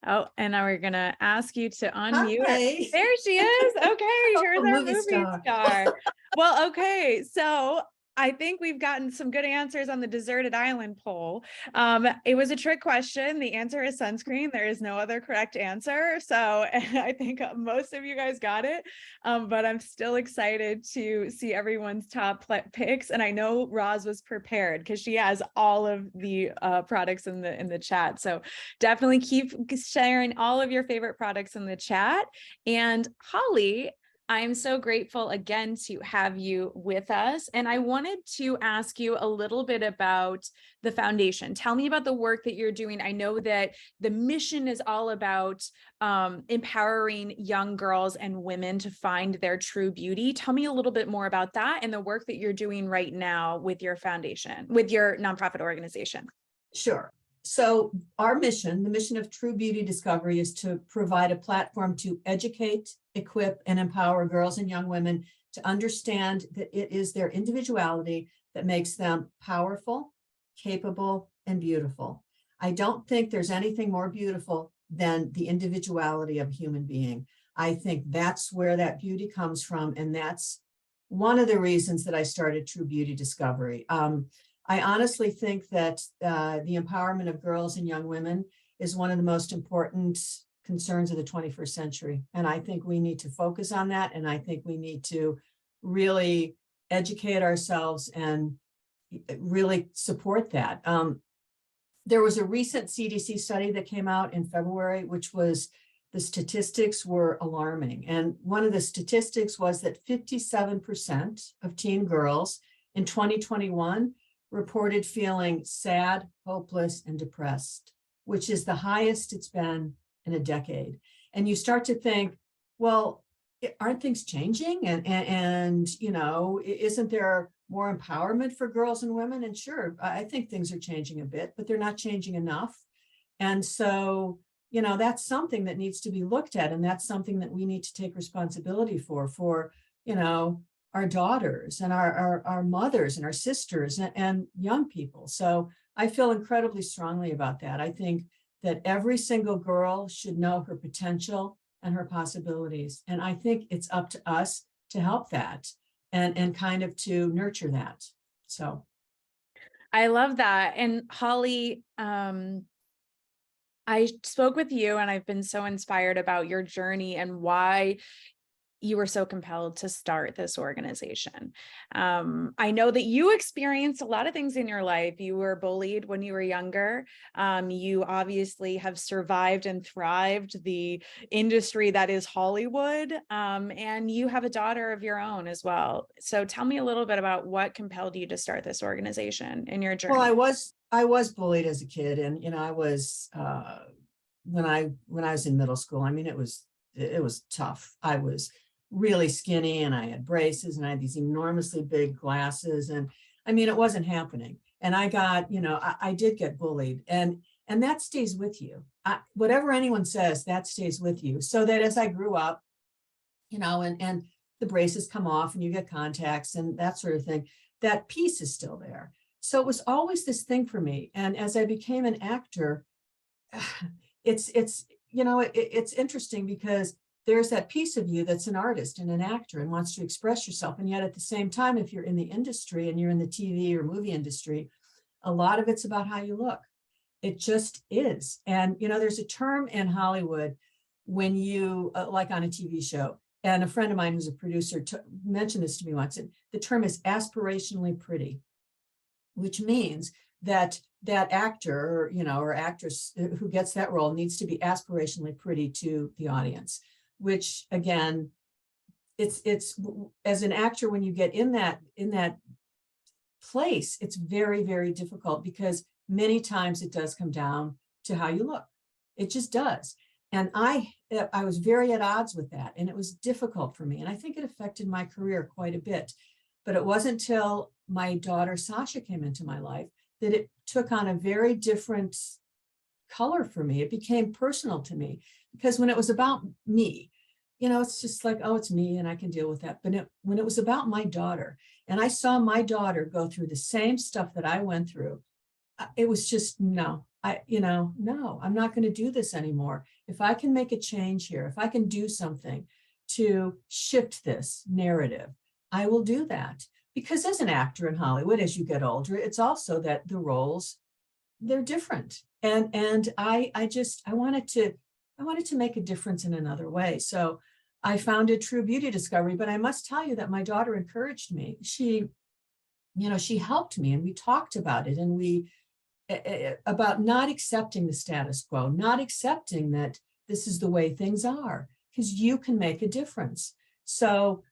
Oh, and now we're going to ask you to unmute. Hi. There she is. Okay, here's our movie star. Well, okay, so I think we've gotten some good answers on the deserted island poll. It was a trick question. The answer is sunscreen. There is no other correct answer. So I think most of you guys got it, but I'm still excited to see everyone's top picks. And I know Roz was prepared because she has all of the products in the chat. So definitely keep sharing all of your favorite products in the chat. And Holly, I'm so grateful again to have you with us. And I wanted to ask you a little bit about the foundation. Tell me about the work that you're doing. I know that the mission is all about empowering young girls and women to find their true beauty. Tell me a little bit more about that and the work that you're doing right now with your foundation, with your nonprofit organization. Sure. So our mission, the mission of True Beauty Discovery, is to provide a platform to educate, equip, and empower girls and young women to understand that it is their individuality that makes them powerful, capable, and beautiful. I don't think there's anything more beautiful than the individuality of a human being. I think that's where that beauty comes from, and that's one of the reasons that I started True Beauty Discovery. I honestly think that the empowerment of girls and young women is one of the most important concerns of the 21st century. And I think we need to focus on that. And I think we need to really educate ourselves and really support that. There was a recent CDC study that came out in February, which was the statistics were alarming. And one of the statistics was that 57% of teen girls in 2021 reported feeling sad, hopeless, and depressed, which is the highest it's been in a decade. And you start to think, well, aren't things changing? And you know, isn't there more empowerment for girls and women? And sure, I think things are changing a bit, but they're not changing enough. And so, you know, that's something that needs to be looked at. And that's something that we need to take responsibility for, you know, our daughters and our mothers and our sisters and young people. So I feel incredibly strongly about that. I think that every single girl should know her potential and her possibilities. And I think it's up to us to help that and kind of to nurture that. So I love that. And Holly, I spoke with you and I've been so inspired about your journey and why you were so compelled to start this organization. I know that you experienced a lot of things in your life. You were bullied when you were younger. You obviously have survived and thrived the industry that is Hollywood. And you have a daughter of your own as well. So tell me a little bit about what compelled you to start this organization in your journey. Well, I was bullied as a kid. And, you know, I was, when I was in middle school, I mean, it was tough. I was really skinny and I had braces and I had these enormously big glasses. And I mean, it wasn't happening. And I got, you know, I did get bullied and that stays with you. Whatever anyone says, that stays with you. So that as I grew up, you know, and the braces come off and you get contacts and that sort of thing, that piece is still there. So it was always this thing for me. And as I became an actor, it's you know, it's interesting because there's that piece of you that's an artist and an actor and wants to express yourself. And yet at the same time, if you're in the industry and you're in the TV or movie industry, a lot of it's about how you look. It just is. And, you know, there's a term in Hollywood when you, like on a TV show, and a friend of mine who's a producer mentioned this to me once, and the term is aspirationally pretty, which means that that actor or, you know, or actress who gets that role needs to be aspirationally pretty to the audience. Which again, it's as an actor, when you get in that place, it's very, very difficult because many times it does come down to how you look. It just does. And I was very at odds with that. And it was difficult for me. And I think it affected my career quite a bit. But it wasn't until my daughter, Sasha, came into my life that it took on a very different color for me. It became personal to me because when it was about me, you know, it's just like, oh, it's me and I can deal with that. But when it was about my daughter and I saw my daughter go through the same stuff that I went through, it was just, no, I'm not going to do this anymore. If I can make a change here, if I can do something to shift this narrative, I will do that. because as an actor in Hollywood, as you get older, it's also that the roles, they're different. And I wanted to make a difference in another way. So I founded True Beauty Discovery, but I must tell you that my daughter encouraged me. She helped me, and we talked about it, and about not accepting the status quo, not accepting that this is the way things are, because you can make a difference. So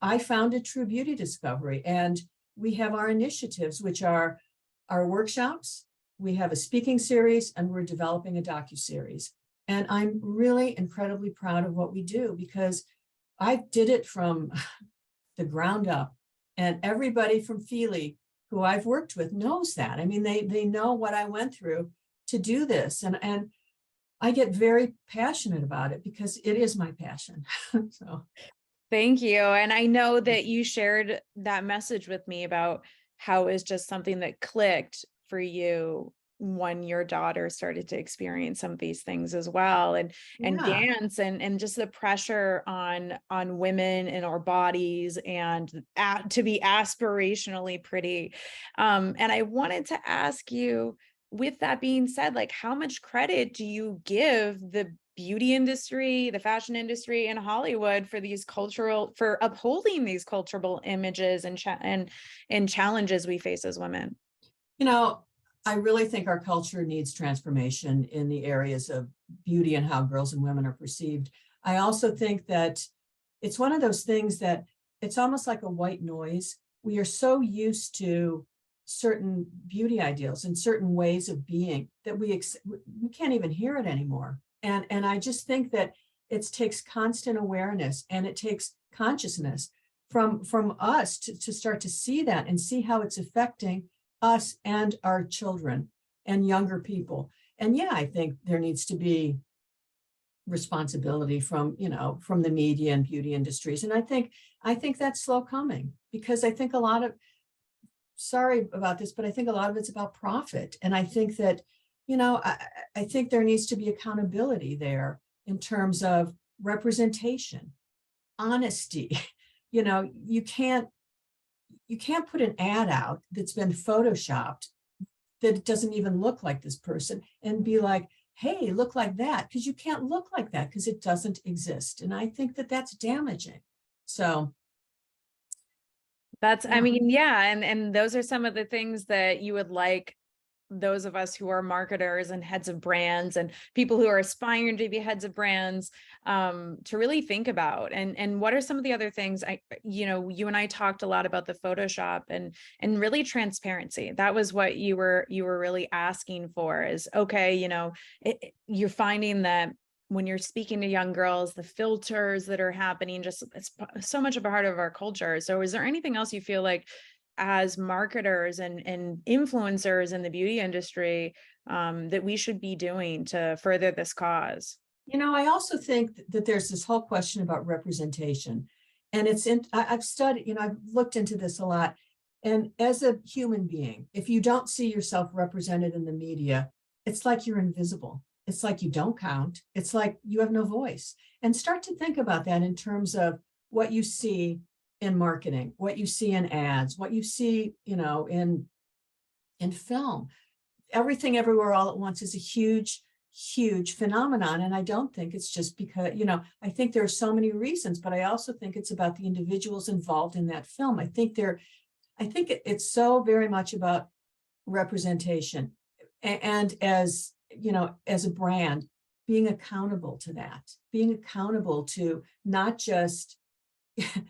I founded True Beauty Discovery, and we have our initiatives, which are our workshops. We have a speaking series, and we're developing a docuseries. And I'm really incredibly proud of what we do, because I did it from the ground up. And everybody from Fylí who I've worked with knows that. I mean, they know what I went through to do this. And I get very passionate about it because it is my passion. So thank you. And I know that you shared that message with me about how it's just something that clicked for you when your daughter started to experience some of these things as well, and dance and just the pressure on women and our bodies and to be aspirationally pretty. And I wanted to ask you, with that being said, like, how much credit do you give the beauty industry, the fashion industry in Hollywood for upholding these cultural images and challenges we face as women? I really think our culture needs transformation in the areas of beauty and how girls and women are perceived. I also think that it's one of those things that it's almost like a white noise. We are so used to certain beauty ideals and certain ways of being that we can't even hear it anymore. And I just think that it takes constant awareness, and it takes consciousness from us to start to see that and see how it's affecting us and our children and younger people. And yeah, I think there needs to be responsibility from the media and beauty industries. And I think that's slow coming, because I think sorry about this, but I think a lot of it's about profit. And I think that, I think there needs to be accountability there in terms of representation, honesty. You can't put an ad out that's been photoshopped, that it doesn't even look like this person, and be like, hey, look like that, because you can't look like that because it doesn't exist. And I think that that's damaging. So that's, I mean, yeah. And those are some of the things that you would like those of us who are marketers and heads of brands and people who are aspiring to be heads of brands to really think about. And what are some of the other things? You and I talked a lot about the Photoshop and really transparency. That was what you were really asking for, is, okay, you're finding that when you're speaking to young girls, the filters that are happening, just it's so much of a part of our culture. So is there anything else you feel like, as marketers and influencers in the beauty industry, that we should be doing to further this cause? I also think that there's this whole question about representation, and I've studied, I've looked into this a lot. And as a human being, if you don't see yourself represented in the media, it's like you're invisible. It's like you don't count. It's like you have no voice. And start to think about that in terms of what you see in marketing, what you see in ads, what you see, in film. Everything Everywhere All at Once is a huge, huge phenomenon. And I don't think it's just because, I think there are so many reasons, but I also think it's about the individuals involved in that film. I think it's so very much about representation. And as a brand, being accountable to that, being accountable to not just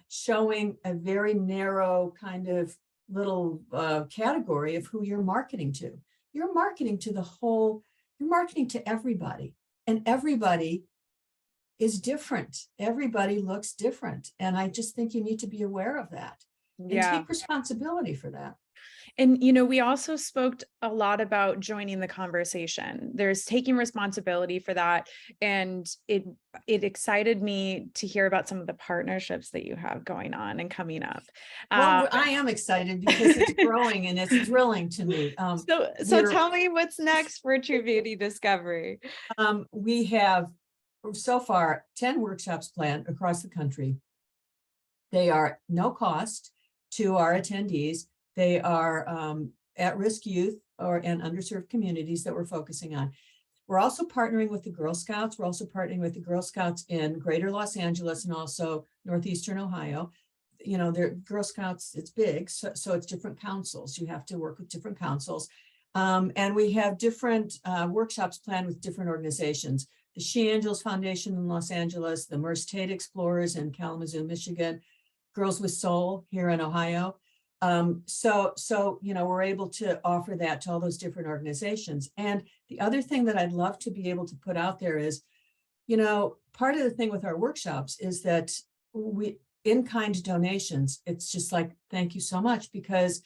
showing a very narrow kind of little category of who you're marketing to. You're marketing to you're marketing to everybody, and everybody is different. Everybody looks different. And I just think you need to be aware of that and take responsibility for that. And, we also spoke a lot about joining the conversation. There's taking responsibility for that. And it excited me to hear about some of the partnerships that you have going on and coming up. Well, I am excited because it's growing and it's thrilling to me. So tell me what's next for True Beauty Discovery. We have so far 10 workshops planned across the country. They are no cost to our attendees. They are at-risk youth and underserved communities that we're focusing on. We're also partnering with the Girl Scouts. We're also partnering with the Girl Scouts in Greater Los Angeles and also Northeastern Ohio. You know, they're Girl Scouts, it's big, so it's different councils. You have to work with different councils. And we have different workshops planned with different organizations. The She Angels Foundation in Los Angeles, the Merce Tate Explorers in Kalamazoo, Michigan, Girls with Soul here in Ohio. So, you know, we're able to offer that to all those different organizations. And the other thing that I'd love to be able to put out there is, you know, part of the thing with our workshops is that we, in-kind donations, it's just like, thank you so much, because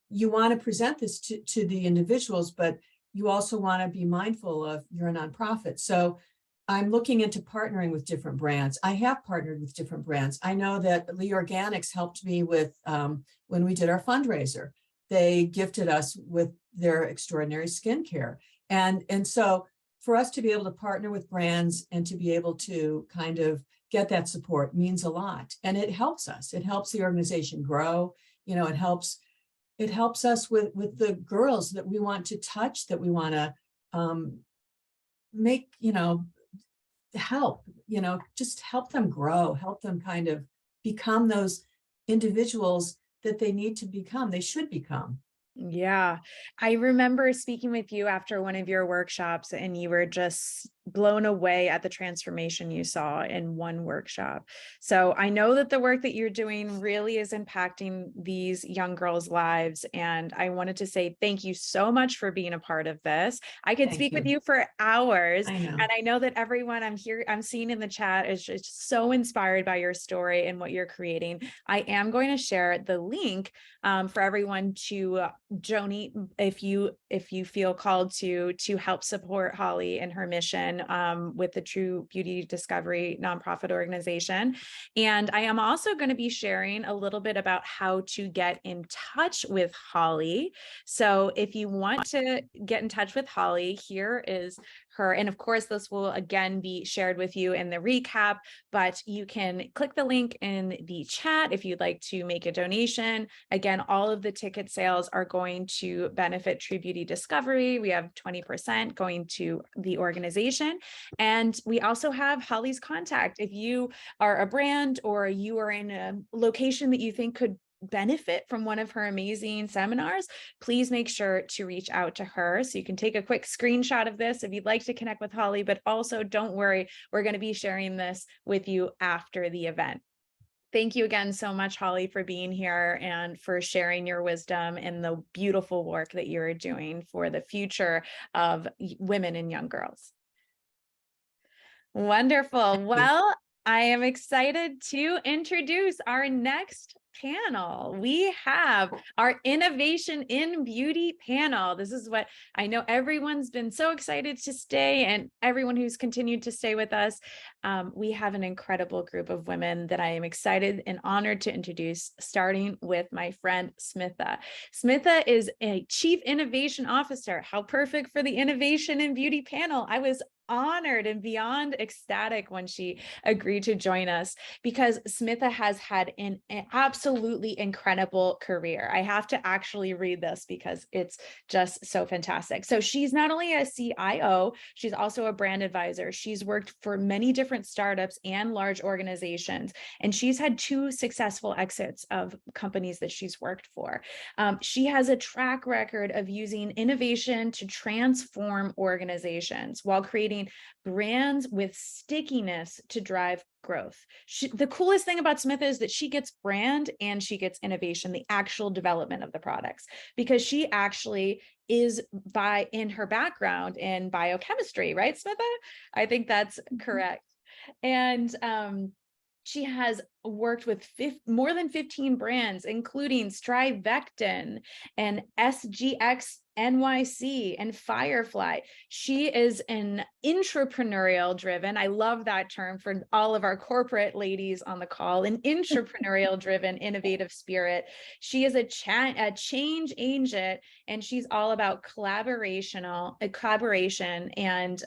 you want to present this to the individuals, but you also want to be mindful of you're a nonprofit. So I'm looking into partnering with different brands. I have partnered with different brands. I know that Lee Organics helped me with when we did our fundraiser. They gifted us with their extraordinary skincare. And so for us to be able to partner with brands and to be able to kind of get that support means a lot. And it helps us. It helps the organization grow. You know, it helps us with the girls that we want to touch, that we want to make, you know, help, you know, just help them grow, help them kind of become those individuals that they need to become, they should become. Yeah, I remember speaking with you after one of your workshops, and you were just blown away at the transformation you saw in one workshop. So I know that the work that you're doing really is impacting these young girls' lives. And I wanted to say thank you so much for being a part of this. I could speak with you for hours. I know. And I know that everyone I'm seeing in the chat is just so inspired by your story and what you're creating. I am going to share the link for everyone to donate if you feel called to help support Holly and her mission with the True Beauty Discovery nonprofit organization. And I am also going to be sharing a little bit about how to get in touch with Holly. So if you want to get in touch with Holly, here is her. And of course, this will again be shared with you in the recap, but you can click the link in the chat if you'd like to make a donation. Again, all of the ticket sales are going to benefit True Beauty Discovery. We have 20% going to the organization. And we also have Holly's contact. If you are a brand or you are in a location that you think could benefit from one of her amazing seminars, please make sure to reach out to her. So you can take a quick screenshot of this if you'd like to connect with Holly, but also don't worry, we're going to be sharing this with you after the event. Thank you again so much, Holly, for being here and for sharing your wisdom and the beautiful work that you're doing for the future of women and young girls. Wonderful. Well, I am excited to introduce our next panel. We have our Innovation in Beauty panel. This is what I know everyone's been so excited to stay, and everyone who's continued to stay with us. We have an incredible group of women that I am excited and honored to introduce, starting with my friend Smitha. Smitha is a Chief Innovation Officer. How perfect for the Innovation in Beauty panel. I was honored and beyond ecstatic when she agreed to join us, because Smitha has had an absolutely incredible career. I have to actually read this because it's just so fantastic. So she's not only a CIO, she's also a brand advisor. She's worked for many different startups and large organizations, and she's had 2 successful exits of companies that she's worked for. She has a track record of using innovation to transform organizations while creating brands with stickiness to drive growth. The coolest thing about Smitha is that she gets brand and she gets innovation, the actual development of the products, because she actually is in her background in biochemistry, right, Smitha? I think that's correct. And she has worked with more than 15 brands, including Strivectin and SGX NYC and Firefly. She is an intrapreneurial driven, I love that term for all of our corporate ladies on the call, an intrapreneurial driven innovative spirit. She is a change agent, and she's all about collaboration and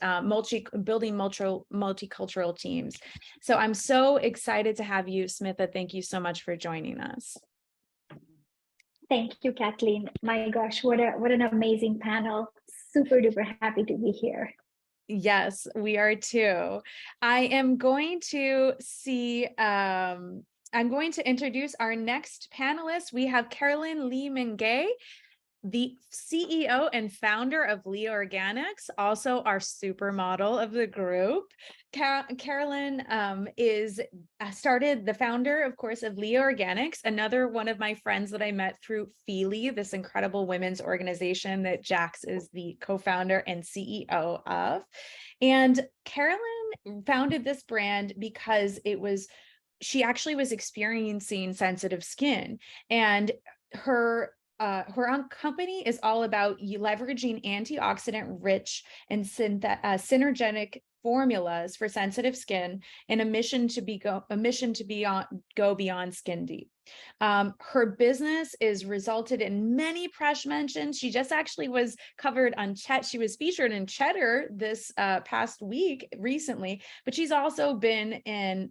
building multicultural teams. So I'm so excited to have you, Smitha. Thank you so much for joining us. Thank you, Jaclynn. My gosh, what an amazing panel. Super duper happy to be here. Yes, we are too. I am going to I'm going to introduce our next panelist. We have Carolyn Lee Ming, the CEO and founder of Fylí Organics, also our supermodel of the group. Carolyn is started the founder, of course, of Fylí Organics, another one of my friends that I met through Fylí, this incredible women's organization that Jax is the co-founder and CEO of. And Carolyn founded this brand because she actually was experiencing sensitive skin, and her own company is all about synergetic and synergetic formulas for sensitive skin, and a mission to go beyond skin deep. Her business is resulted in many press mentions. She just actually was covered on she was featured in Cheddar this past week recently, but she's also been in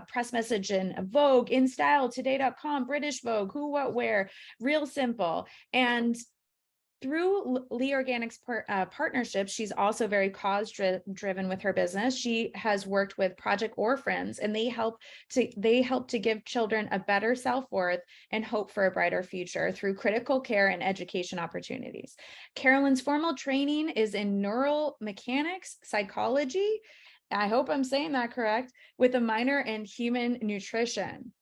press message in Vogue, In Style, Today.com, British Vogue, Who, What, Where, Real Simple. And through Fylí Organics partnerships, she's also very cause-driven with her business. She has worked with Project Orphans, and they help to give children a better self-worth and hope for a brighter future through critical care and education opportunities. Carolyn's formal training is in neural mechanics, psychology, I hope I'm saying that correct, with a minor in human nutrition.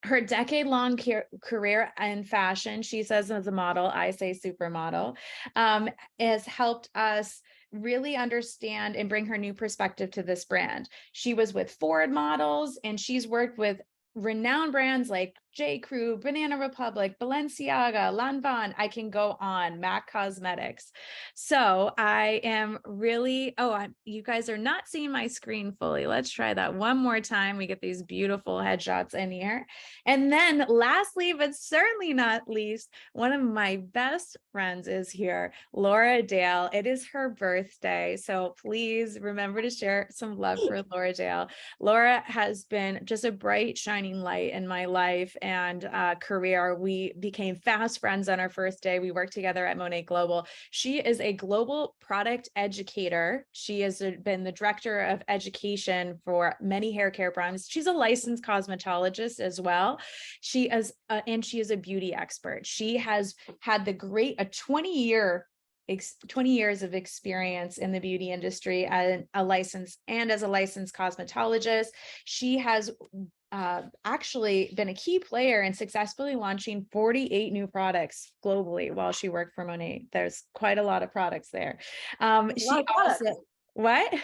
Her decade-long career in fashion, she says as a model, I say supermodel, has helped us really understand and bring her new perspective to this brand. She was with Ford models, and she's worked with renowned brands like J. Crew, Banana Republic, Balenciaga, Lanvin. I can go on, MAC Cosmetics. So I am really, you guys are not seeing my screen fully. Let's try that one more time. We get these beautiful headshots in here. And then lastly, but certainly not least, one of my best friends is here, Laura Dale. It is her birthday. So please remember to share some love for Laura Dale. Laura has been just a bright, shining light in my life and career. We became fast friends on our first day. We worked together at Monet Global. She is a global product educator. She has been the director of education for many hair care brands. She's a licensed cosmetologist as well. She is a beauty expert. She has had 20 years of experience in the beauty industry as a licensed cosmetologist. She has actually been a key player in successfully launching 48 new products globally while she worked for Monet. There's quite a lot of products there. What? It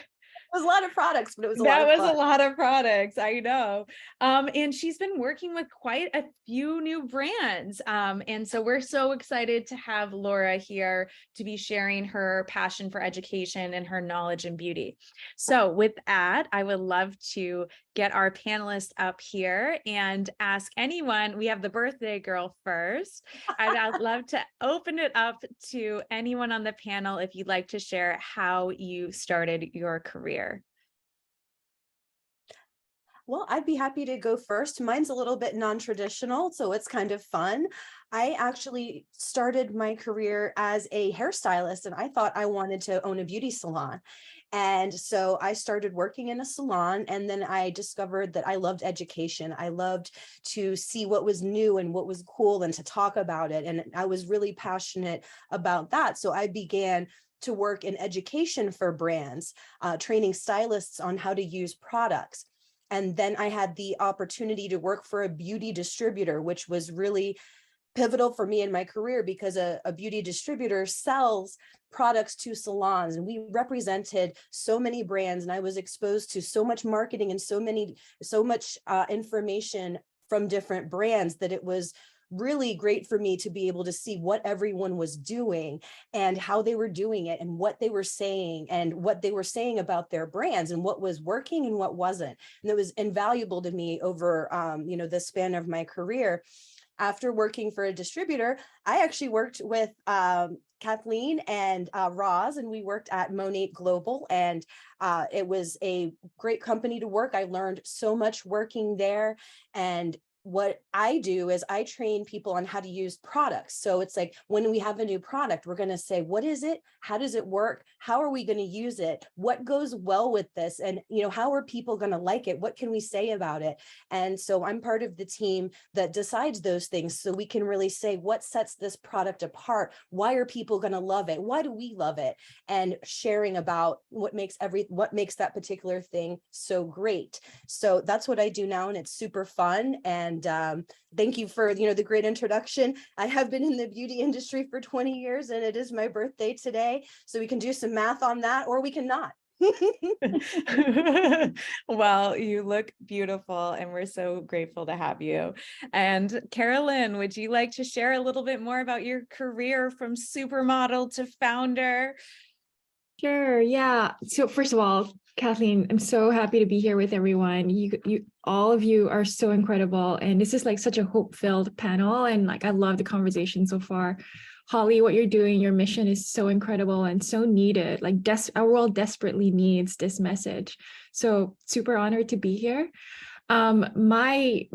was a lot of products, but it was a lot of fun. That was a lot of products, I know. And she's been working with quite a few new brands. And so we're so excited to have Laura here to be sharing her passion for education and her knowledge in beauty. So with that, I would love to get our panelists up here and ask anyone. We have the birthday girl first. I'd love to open it up to anyone on the panel if you'd like to share how you started your career. Well, I'd be happy to go first. Mine's a little bit non-traditional, so it's kind of fun. I actually started my career as a hairstylist, and I thought I wanted to own a beauty salon. And so I started working in a salon, and then I discovered that I loved education. I loved to see what was new and what was cool and to talk about it. And I was really passionate about that. So I began to work in education for brands, training stylists on how to use products. And then I had the opportunity to work for a beauty distributor, which was really pivotal for me in my career because a beauty distributor sells products to salons, and we represented so many brands, and I was exposed to so much marketing and so much information from different brands that it was really great for me to be able to see what everyone was doing and how they were doing it and what they were saying about their brands and what was working and what wasn't. And it was invaluable to me over the span of my career. After working for a distributor, I actually worked with Jaclynn and Roz, and we worked at Monet Global, and it was a great company to work. I learned so much working there, and what I do is I train people on how to use products. So it's like when we have a new product, we're going to say, what is it? How does it work? How are we going to use it? What goes well with this? And, how are people going to like it? What can we say about it? And so I'm part of the team that decides those things, so we can really say what sets this product apart. Why are people going to love it? Why do we love it? And sharing about what makes that particular thing so great. So that's what I do now, and it's super fun. And thank you for the great introduction. I have been in the beauty industry for 20 years, and it is my birthday today, so we can do some math on that, or we can not. Well, you look beautiful, and we're so grateful to have you. And Carolyn, would you like to share a little bit more about your career from supermodel to founder? Sure. Yeah. So first of all, Kathleen, I'm so happy to be here with everyone. You, all of you are so incredible. And this is like such a hope-filled panel. And like, I love the conversation so far. Holly, what you're doing, your mission is so incredible and so needed. Like our world desperately needs this message. So super honored to be here. My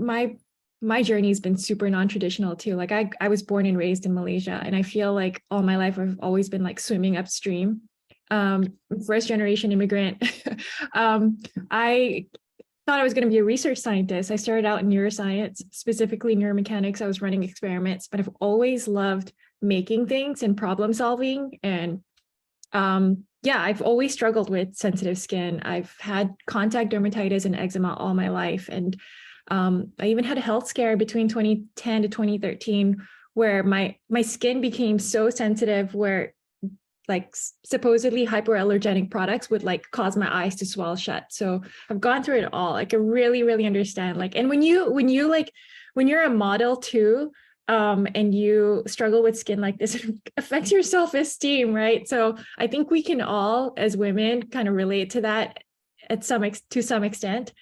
journey has been super non-traditional too. Like I was born and raised in Malaysia, and I feel like all my life I've always been like swimming upstream. First generation immigrant. I thought I was going to be a research scientist. I started out in neuroscience, specifically neuromechanics. I was running experiments, but I've always loved making things and problem solving. And I've always struggled with sensitive skin. I've had contact dermatitis and eczema all my life. And I even had a health scare between 2010 to 2013, where my skin became so sensitive where like supposedly hypoallergenic products would like cause my eyes to swell shut. So I've gone through it all. Like I really, really understand. Like, and when you're a model too, and you struggle with skin like this, it affects your self-esteem, right? So I think we can all, as women, kind of relate to that to some extent.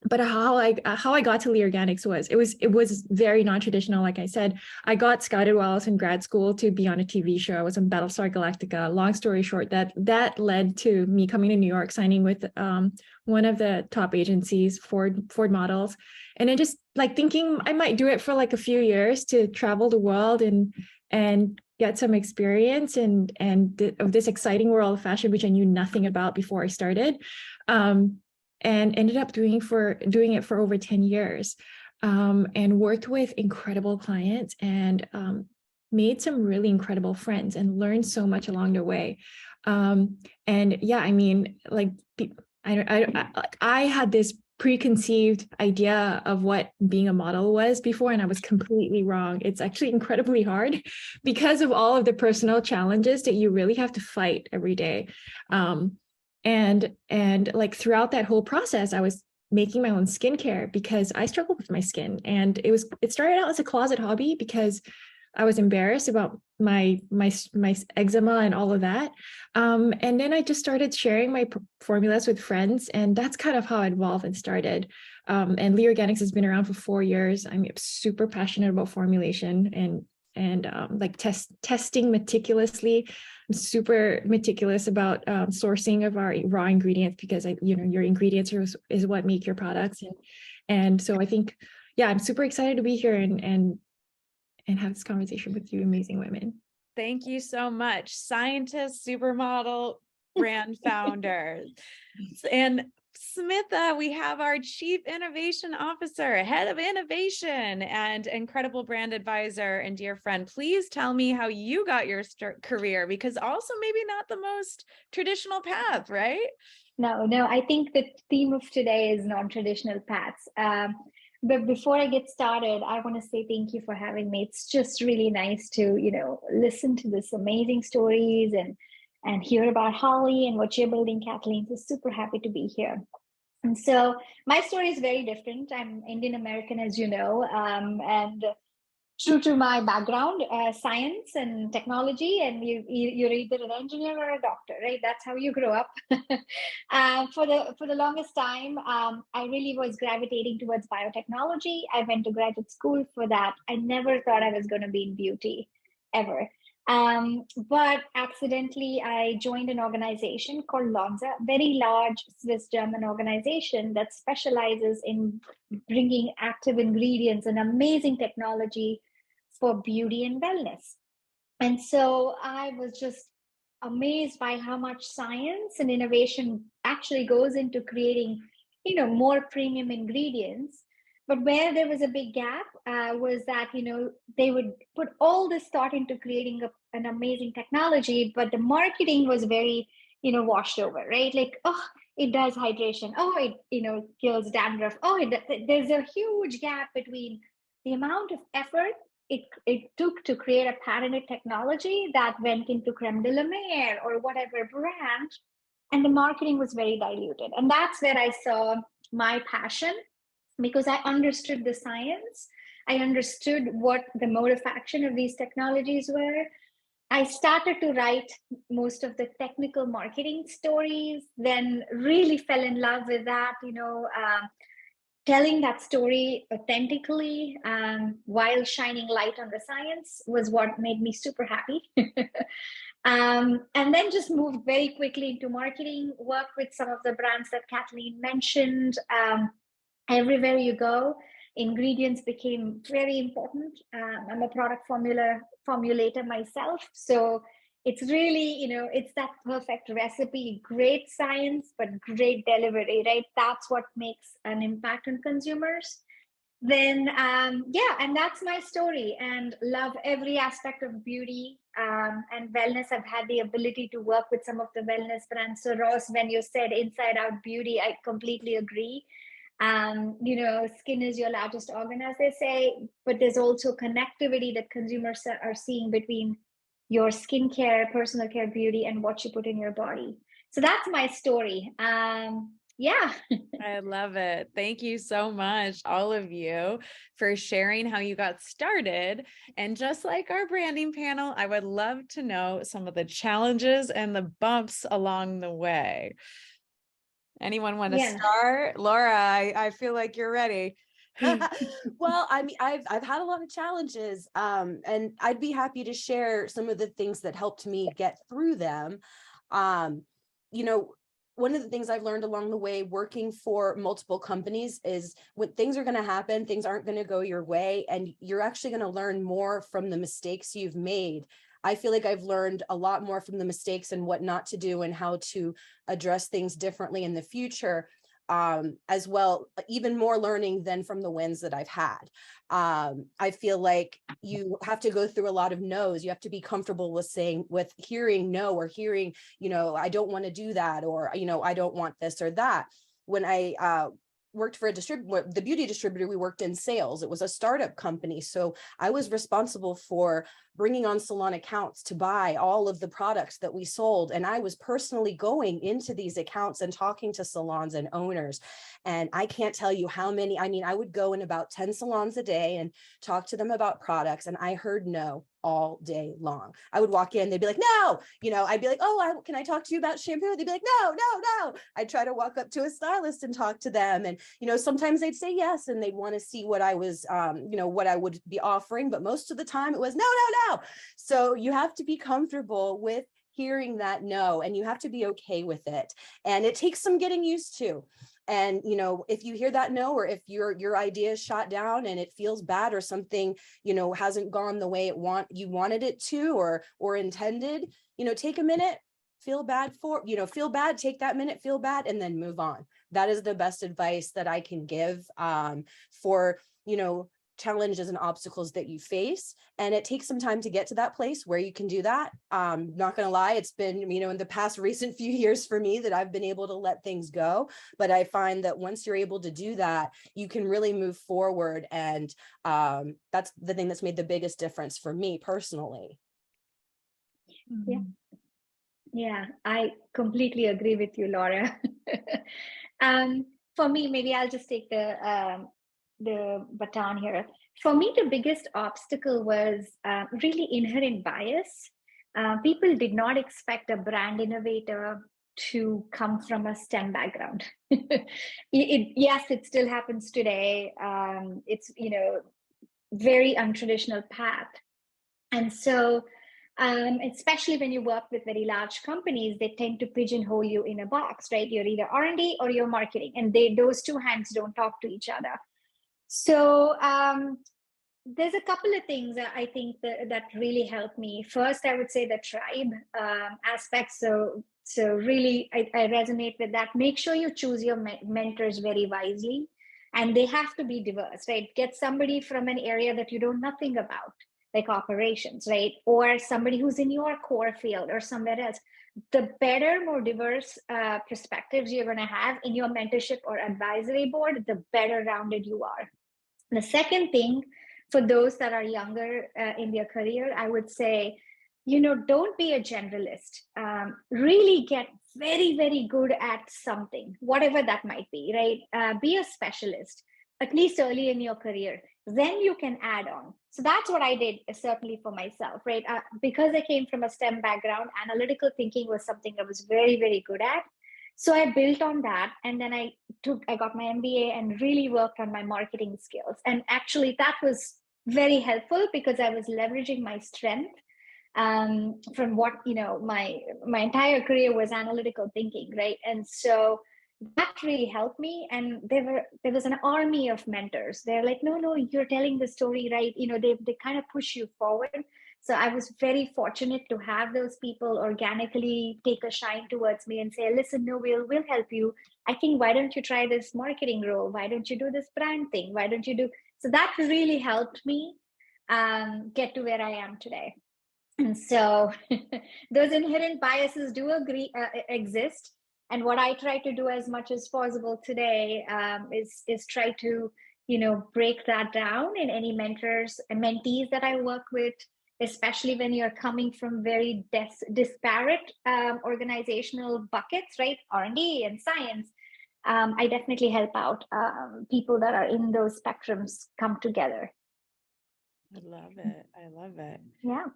But how I got to Lee Organics was very non-traditional. Like I said, I got scouted while I was in grad school to be on a TV show. I was on Battlestar Galactica. Long story short, that led to me coming to New York, signing with one of the top agencies, Ford Models, and then just like thinking I might do it for like a few years to travel the world and get some experience of this exciting world of fashion, which I knew nothing about before I started. And ended up doing it for over 10 years, and worked with incredible clients and made some really incredible friends and learned so much along the way. And yeah, I mean, like I had this preconceived idea of what being a model was before, and I was completely wrong. It's actually incredibly hard because of all of the personal challenges that you really have to fight every day. And like throughout that whole process, I was making my own skincare because I struggled with my skin, and it started out as a closet hobby because I was embarrassed about my eczema and all of that. And then I just started sharing my formulas with friends, and that's kind of how it evolved and started. And Lee Organics has been around for 4 years. I'm super passionate about formulation and like testing meticulously. I'm super meticulous about sourcing of our raw ingredients because your ingredients is what make your products. And so I think, yeah, I'm super excited to be here and have this conversation with you amazing women. Thank you so much. Scientist, supermodel, brand founder. And Smitha, we have our Chief Innovation Officer, Head of Innovation, and incredible brand advisor and dear friend. Please tell me how you got your career, because also maybe not the most traditional path, right? No, I think the theme of today is non-traditional paths. But before I get started, I want to say thank you for having me. It's just really nice to, listen to this amazing stories and hear about Holly and what you're building, Kathleen. So super happy to be here. And so my story is very different. I'm Indian American, as you know, and true to my background, science and technology, and you're either an engineer or a doctor, right? That's how you grow up. For the longest time, I really was gravitating towards biotechnology. I went to graduate school for that. I never thought I was going to be in beauty, ever. But accidentally, I joined an organization called Lonza, very large Swiss German organization that specializes in bringing active ingredients and amazing technology for beauty and wellness. And so I was just amazed by how much science and innovation actually goes into creating, more premium ingredients. But where there was a big gap was that, they would put all this thought into creating an amazing technology, but the marketing was very, washed over, right? Like, oh, it does hydration. Oh, it, kills dandruff. Oh, there's a huge gap between the amount of effort it took to create a patented technology that went into creme de la mer or whatever brand, and the marketing was very diluted. And that's where I saw my passion, because I understood the science. I understood what the mode of action of these technologies were. I started to write most of the technical marketing stories, then really fell in love with that, telling that story authentically while shining light on the science was what made me super happy. And then just moved very quickly into marketing, worked with some of the brands that Jaclynn mentioned. Everywhere you go, ingredients became very important. I'm a product formulator myself. So it's really, it's that perfect recipe, great science, but great delivery, right? That's what makes an impact on consumers. Then, and that's my story, and love every aspect of beauty and wellness. I've had the ability to work with some of the wellness brands. So Ross, when you said inside out beauty, I completely agree. Skin is your largest organ, as they say, but there's also connectivity that consumers are seeing between your skincare, personal care, beauty, and what you put in your body. So that's my story. Yeah. I love it. Thank you so much, all of you, for sharing how you got started. And just like our branding panel, I would love to know some of the challenges and the bumps along the way. Anyone want to start? Laura, I feel like you're ready. Well, I mean, I've had a lot of challenges, and I'd be happy to share some of the things that helped me get through them. One of the things I've learned along the way working for multiple companies is when things are going to happen, things aren't going to go your way, and you're actually going to learn more from the mistakes you've made. I feel like I've learned a lot more from the mistakes and what not to do and how to address things differently in the future. As well, even more learning than from the wins that I've had. I feel like you have to go through a lot of no's. You have to be comfortable with hearing no, or hearing, I don't want to do that, or, I don't want this or that. When I worked for the beauty distributor, we worked in sales. It was a startup company. So I was responsible for bringing on salon accounts to buy all of the products that we sold. And I was personally going into these accounts and talking to salons and owners. And I can't tell you how many, I would go in about 10 salons a day and talk to them about products. And I heard no all day long. I would walk in, they'd be like, no, I'd be like, oh, can I talk to you about shampoo? They'd be like, no. I'd try to walk up to a stylist and talk to them. And, sometimes they'd say yes, and they'd want to see what I was, what I would be offering. But most of the time it was no. So you have to be comfortable with hearing that no, and you have to be okay with it. And it takes some getting used to. And, if you hear that no, or if your idea is shot down and it feels bad, or something, hasn't gone the way you wanted it to, or intended, take a minute, feel bad, take that minute, feel bad, and then move on. That is the best advice that I can give for, challenges and obstacles that you face. And it takes some time to get to that place where you can do that. Not going to lie, it's been, in the past recent few years for me that I've been able to let things go. But I find that once you're able to do that, you can really move forward. And that's the thing that's made the biggest difference for me personally. Yeah, I completely agree with you, Laura. For me, maybe I'll just take the baton here. For me, the biggest obstacle was really inherent bias. People did not expect a brand innovator to come from a STEM background. Yes, it still happens today. It's, very untraditional path. And so Especially when you work with very large companies, they tend to pigeonhole you in a box, right? You're either R&D or you're marketing, and those two hands don't talk to each other. So there's a couple of things that I think that really helped me. First, I would say the tribe aspect. So really, I resonate with that. Make sure you choose your mentors very wisely, and they have to be diverse, right? Get somebody from an area that you know nothing about, like operations, right? Or somebody who's in your core field or somewhere else. The better, more diverse perspectives you're going to have in your mentorship or advisory board, the better rounded you are. The second thing, for those that are younger in their career, I would say, don't be a generalist. Really get very, very good at something, whatever that might be, right? Be a specialist, at least early in your career. Then you can add on. So that's what I did, certainly for myself, right? Because I came from a STEM background, analytical thinking was something I was very, very good at. So I built on that, and then I got my MBA and really worked on my marketing skills. And actually that was very helpful because I was leveraging my strength from what, my entire career was analytical thinking, right? And so that really helped me. And there was an army of mentors. They're like, no, you're telling the story right. They kind of push you forward. So I was very fortunate to have those people organically take a shine towards me and say, listen, no, we'll help you. I think, why don't you try this marketing role? Why don't you do this brand thing? Why don't you do? So that really helped me get to where I am today. And so those inherent biases do exist. And what I try to do as much as possible today is try to, break that down in any mentors and mentees that I work with, especially when you're coming from very disparate organizational buckets, right? R&D and science. I definitely help out people that are in those spectrums come together. I love it. Yeah.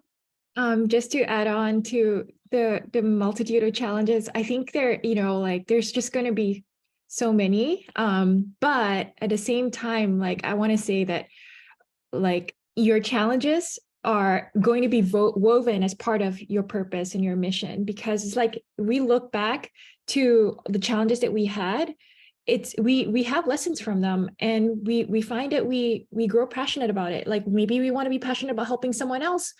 Just to add on to the multitude of challenges, I think there's just going to be so many. But at the same time, I want to say that your challenges are going to be woven as part of your purpose and your mission, because it's we look back to the challenges that we had. We have lessons from them, and we find that we grow passionate about it. Maybe we want to be passionate about helping someone else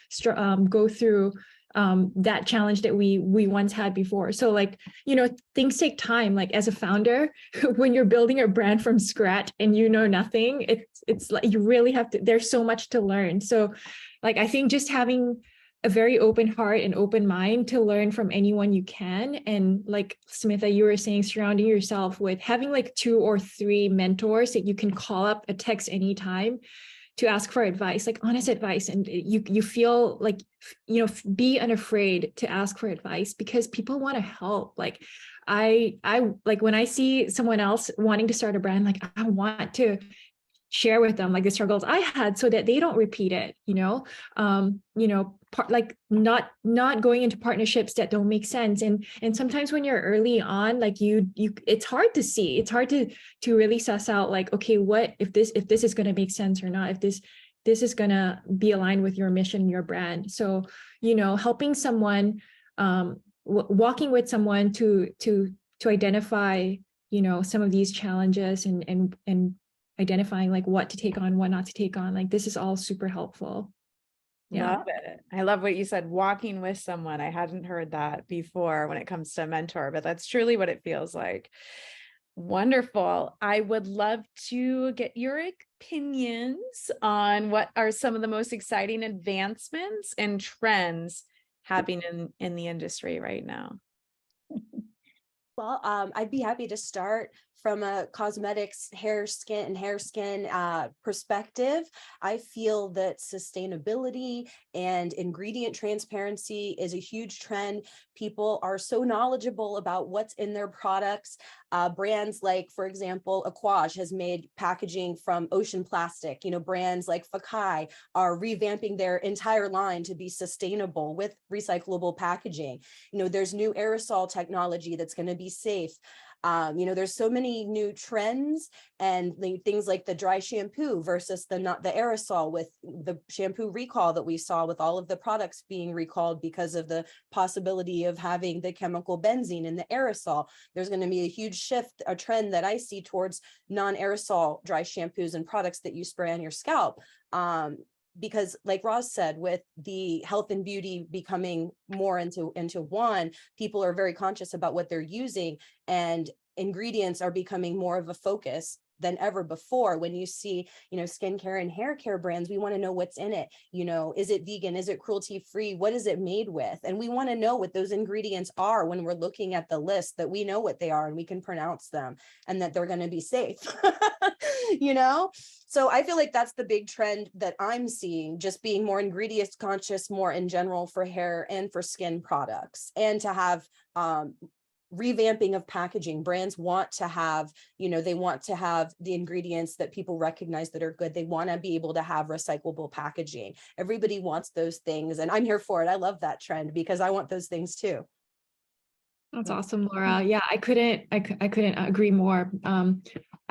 go through that challenge that we once had before. So things take time. As a founder, when you're building a brand from scratch and nothing, it's you really have to, there's so much to learn. So I think just having a very open heart and open mind to learn from anyone you can. And Smitha, you were saying, surrounding yourself with having 2 or 3 mentors that you can call up, a text anytime to ask for advice, honest advice. And you feel be unafraid to ask for advice, because people want to help. I when I see someone else wanting to start a brand, I want to share with them the struggles I had so that they don't repeat it, not going into partnerships that don't make sense. And sometimes when you're early on, it's hard to see, it's hard to really suss out okay, what if this is going to make sense or not, if this is going to be aligned with your mission, your brand. So, helping someone, walking with someone to identify, some of these challenges and identifying what to take on, what not to take on. This is all super helpful. Yeah. Love it. I love what you said, walking with someone. I hadn't heard that before when it comes to a mentor, but that's truly what it feels like. Wonderful. I would love to get your opinions on what are some of the most exciting advancements and trends happening in the industry right now. Well, I'd be happy to start from a cosmetics, hair, skin perspective. I feel that sustainability and ingredient transparency is a huge trend. People are so knowledgeable about what's in their products. Brands like, for example, Aquage has made packaging from ocean plastic. Brands like Fylí are revamping their entire line to be sustainable with recyclable packaging. There's new aerosol technology that's going to be safe. There's so many new trends and things like the dry shampoo versus the aerosol, with the shampoo recall that we saw with all of the products being recalled because of the possibility of having the chemical benzene in the aerosol. There's going to be a huge shift, a trend that I see towards non-aerosol dry shampoos and products that you spray on your scalp. Because like Roz said, with the health and beauty becoming more into one, people are very conscious about what they're using, and ingredients are becoming more of a focus than ever before. When you see, skincare and hair care brands, we want to know what's in it. Is it vegan? Is it cruelty free? What is it made with? And we want to know what those ingredients are when we're looking at the list, that we know what they are and we can pronounce them, and that they're going to be safe. So I feel like that's the big trend that I'm seeing, just being more ingredient conscious, more in general for hair and for skin products, and to have revamping of packaging. Brands want to have, they want to have the ingredients that people recognize that are good. They want to be able to have recyclable packaging. Everybody wants those things, and I'm here for it. I love that trend because I want those things too. That's awesome, Laura. Yeah, I couldn't agree more.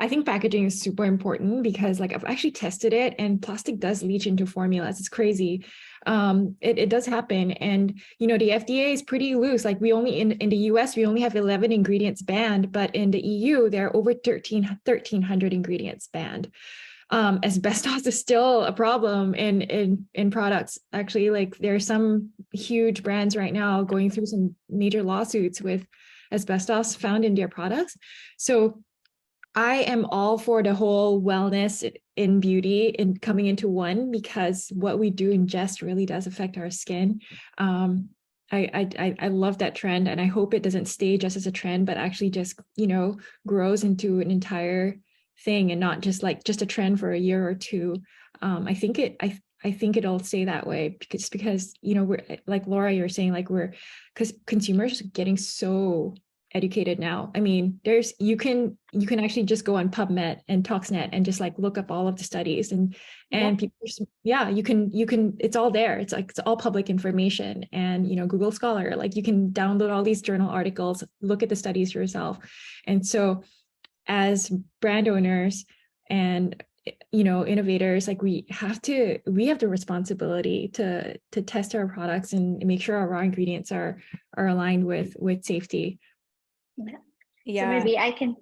I think packaging is super important because I've actually tested it, and plastic does leach into formulas. It's crazy. It does happen. And, the FDA is pretty loose. We only in the US, we only have 11 ingredients banned, but in the EU, there are over 1,300 ingredients banned. Asbestos is still a problem in products. Actually, there are some huge brands right now going through some major lawsuits with asbestos found in their products. So I am all for the whole wellness in beauty and coming into one, because what we do ingest really does affect our skin. I love that trend, and I hope it doesn't stay just as a trend, but actually just, grows into an entire thing, and not just a trend for a year or two. I think it'll stay that way because we're, like Laura, you're saying, because consumers are getting so educated now. I mean, you can actually just go on PubMed and Toxnet and just look up all of the studies, and people you can it's all there. It's all public information, and Google Scholar, you can download all these journal articles, look at the studies yourself. And so as brand owners and innovators, we have the responsibility to test our products and make sure our raw ingredients are aligned with safety. So maybe I can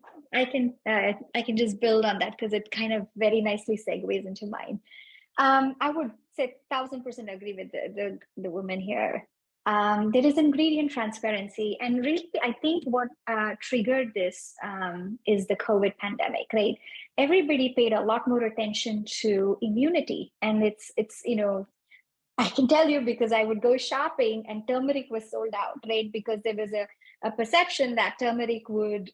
just build on that, because it kind of very nicely segues into mine. I would say 1,000% agree with the women here. There is ingredient transparency, and really, I think what triggered this is the COVID pandemic, right? Everybody paid a lot more attention to immunity, and it's I can tell you because I would go shopping and turmeric was sold out, right? Because there was a perception that turmeric would,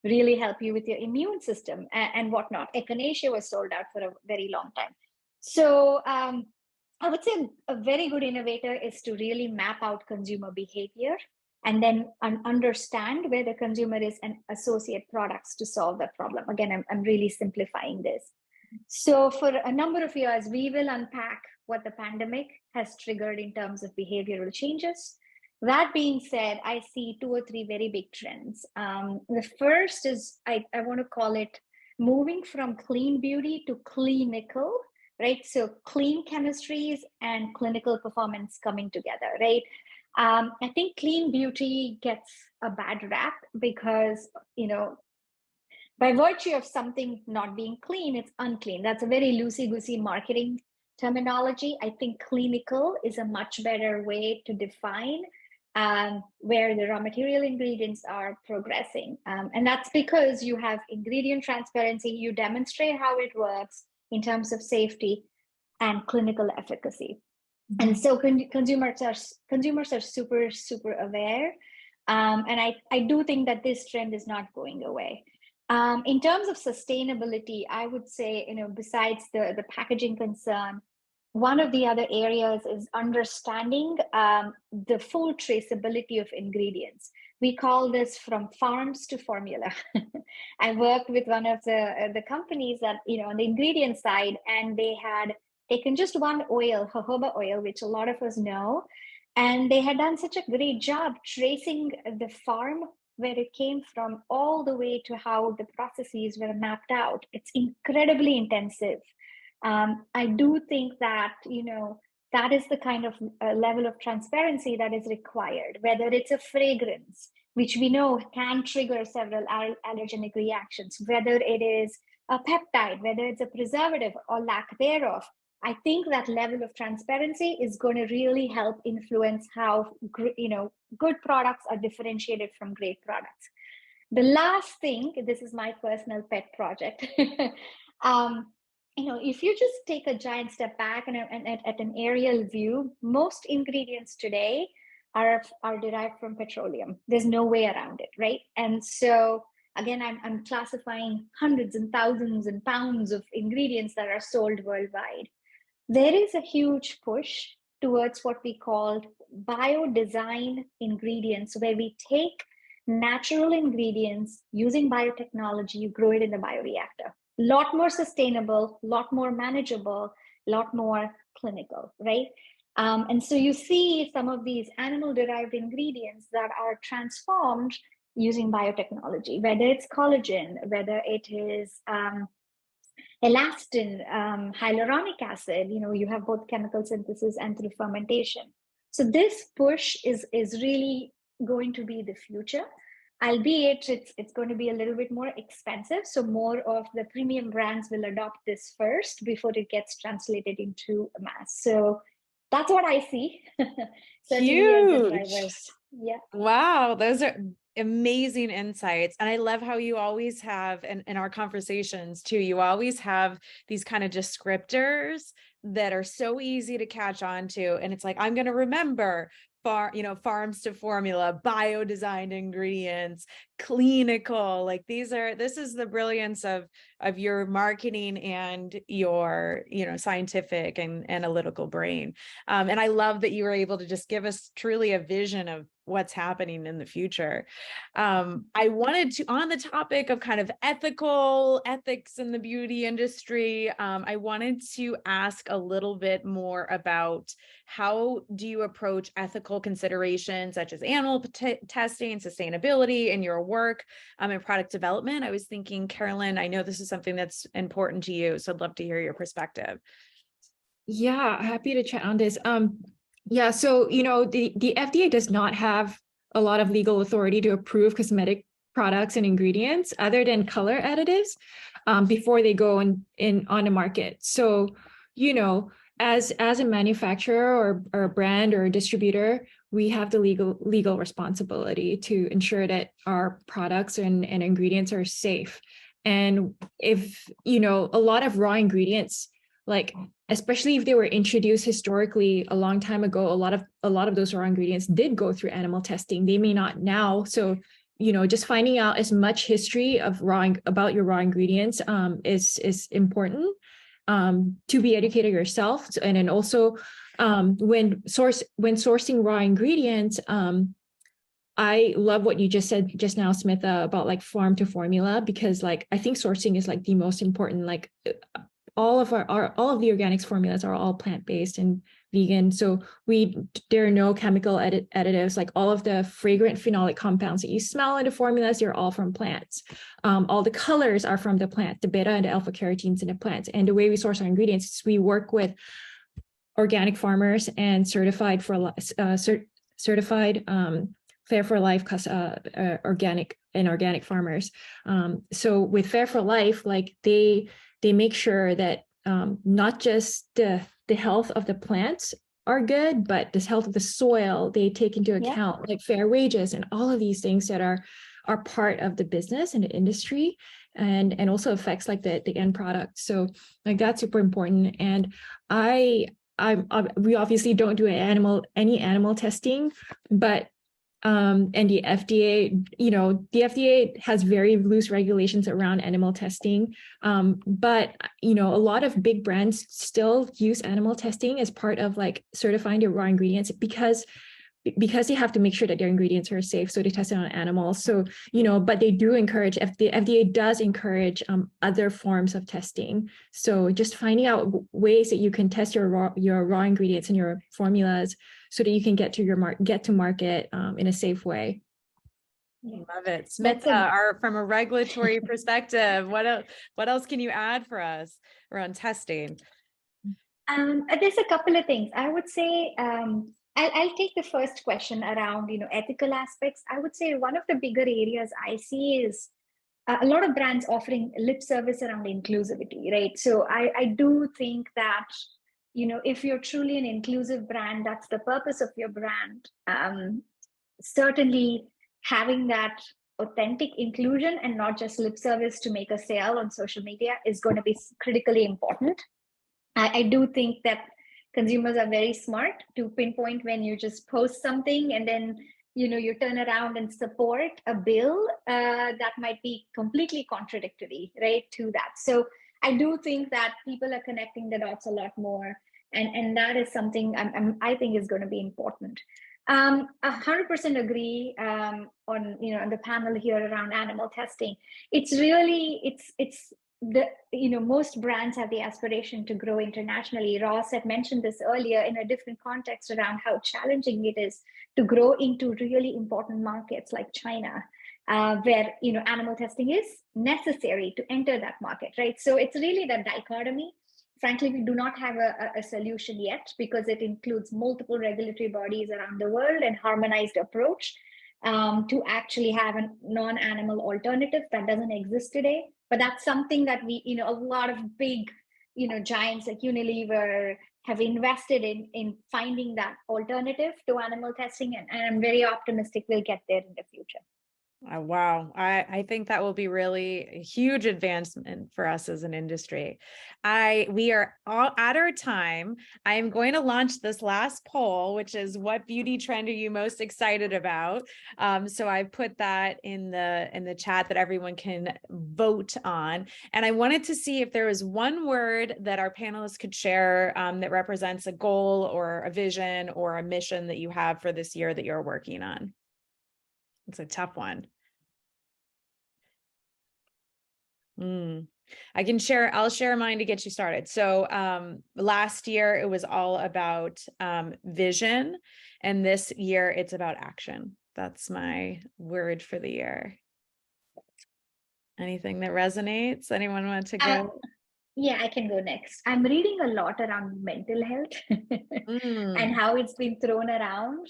really help you with your immune system and whatnot. Echinacea was sold out for a very long time. So I would say a very good innovator is to really map out consumer behavior and then understand where the consumer is and associate products to solve that problem. Again, I'm really simplifying this. So for a number of years, we will unpack what the pandemic has triggered in terms of behavioral changes. That being said, I see 2 or 3 very big trends. The first is, I want to call it moving from clean beauty to clinical, right? So clean chemistries and clinical performance coming together, right? I think clean beauty gets a bad rap because, by virtue of something not being clean, it's unclean. That's a very loosey-goosey marketing terminology. I think clinical is a much better way to define where the raw material ingredients are progressing. And that's because you have ingredient transparency, you demonstrate how it works in terms of safety and clinical efficacy. And so consumers are super, super aware. And I do think that this trend is not going away. In terms of sustainability, I would say, besides the packaging concern, one of the other areas is understanding the full traceability of ingredients. We call this from farms to formula. I worked with one of the companies that, on the ingredient side, and they had taken just one oil, jojoba oil, which a lot of us know, and they had done such a great job tracing the farm where it came from, all the way to how the processes were mapped out. It's incredibly intensive. I do think that, that is the kind of level of transparency that is required, whether it's a fragrance, which we know can trigger several allergenic reactions, whether it is a peptide, whether it's a preservative or lack thereof. I think that level of transparency is going to really help influence how, good products are differentiated from great products. The last thing, this is my personal pet project. If you just take a giant step back and at an aerial view, most ingredients today are derived from petroleum. There's no way around it, right? And so again, I'm classifying hundreds and thousands and pounds of ingredients that are sold worldwide. There is a huge push towards what we call bio-design ingredients, where we take natural ingredients using biotechnology, you grow it in the bioreactor. A lot more sustainable, a lot more manageable, a lot more clinical, right? And so you see some of these animal-derived ingredients that are transformed using biotechnology, whether it's collagen, whether it is elastin, hyaluronic acid, you have both chemical synthesis and through fermentation. So this push is really going to be the future, albeit it's going to be a little bit more expensive. So more of the premium brands will adopt this first before it gets translated into a mass. So that's what I see. Huge. Yeah. Wow, those are amazing insights. And I love how you always have, in our conversations too, you always have these kind of descriptors that are so easy to catch on to. And it's like, I'm going to remember farms to formula, bio-designed ingredients, clinical, like this is the brilliance of your marketing and your, scientific and analytical brain. And I love that you were able to just give us truly a vision of what's happening in the future. I wanted to, on the topic of kind of ethics in the beauty industry, I wanted to ask a little bit more about how do you approach ethical considerations such as animal testing, sustainability in your work and product development? I was thinking, Carolyn, I know this is something that's important to you, so I'd love to hear your perspective. Yeah, happy to chat on this. Yeah, so, the FDA does not have a lot of legal authority to approve cosmetic products and ingredients other than color additives before they go on the market. So, as a manufacturer or a brand or a distributor, we have the legal responsibility to ensure that our products and ingredients are safe. And if, a lot of raw ingredients, like especially if they were introduced historically a long time ago, a lot of those raw ingredients did go through animal testing. They may not now. So, just finding out as much history about your raw ingredients is important to be educated yourself. And then also when sourcing raw ingredients, I love what you just said just now, Smitha, about like farm to formula, because like I think sourcing is like the most important. Like all of the organics formulas are all plant-based and vegan. So there are no chemical additives. Like all of the fragrant phenolic compounds that you smell in the formulas, they're all from plants. All the colors are from the plant, the beta and the alpha carotenes in the plants. And the way we source our ingredients is we work with organic farmers and certified Fair for Life organic farmers. So with Fair for Life, like they make sure that not just the health of the plants are good, but the health of the soil, they take into account like fair wages and all of these things that are part of the business and the industry, and also affects like the end product. So like that's super important. And we obviously don't do any animal testing, but and the FDA, the FDA has very loose regulations around animal testing. But, a lot of big brands still use animal testing as part of like certifying their raw ingredients because they have to make sure that their ingredients are safe. So they test it on animals. So, but they do encourage, the FDA does encourage other forms of testing. So just finding out ways that you can test your raw ingredients and your formulas so that you can get to market in a safe way. Love it. That's Smitha, from a regulatory perspective, what else can you add for us around testing? There's a couple of things. I would say I'll take the first question around ethical aspects. I would say one of the bigger areas I see is a lot of brands offering lip service around inclusivity, right? So I do think that if you're truly an inclusive brand, that's the purpose of your brand. Certainly having that authentic inclusion and not just lip service to make a sale on social media is going to be critically important. I do think that consumers are very smart to pinpoint when you just post something and then you turn around and support a bill that might be completely contradictory, right, to that. So I do think that people are connecting the dots a lot more, and that is something I think is going to be important. 100% agree on on the panel here around animal testing. It's really most brands have the aspiration to grow internationally. Ross had mentioned this earlier in a different context around how challenging it is to grow into really important markets like China, where animal testing is necessary to enter that market, right? So it's really that dichotomy. Frankly, we do not have a solution yet because it includes multiple regulatory bodies around the world and harmonized approach to actually have a non-animal alternative that doesn't exist today. But that's something that we, a lot of big, giants like Unilever have invested in finding that alternative to animal testing. And I'm very optimistic we'll get there in the future. Oh, wow. I think that will be really a huge advancement for us as an industry. We are all at our time. I am going to launch this last poll, which is what beauty trend are you most excited about? So I put that in the chat that everyone can vote on. And I wanted to see if there was one word that our panelists could share that represents a goal or a vision or a mission that you have for this year that you're working on. It's a tough one. I'll share mine to get you started. So last year it was all about vision, and this year it's about action. That's my word for the year. Anything that resonates? Anyone want to go? Yeah, I can go next. I'm reading a lot around mental health and how it's been thrown around.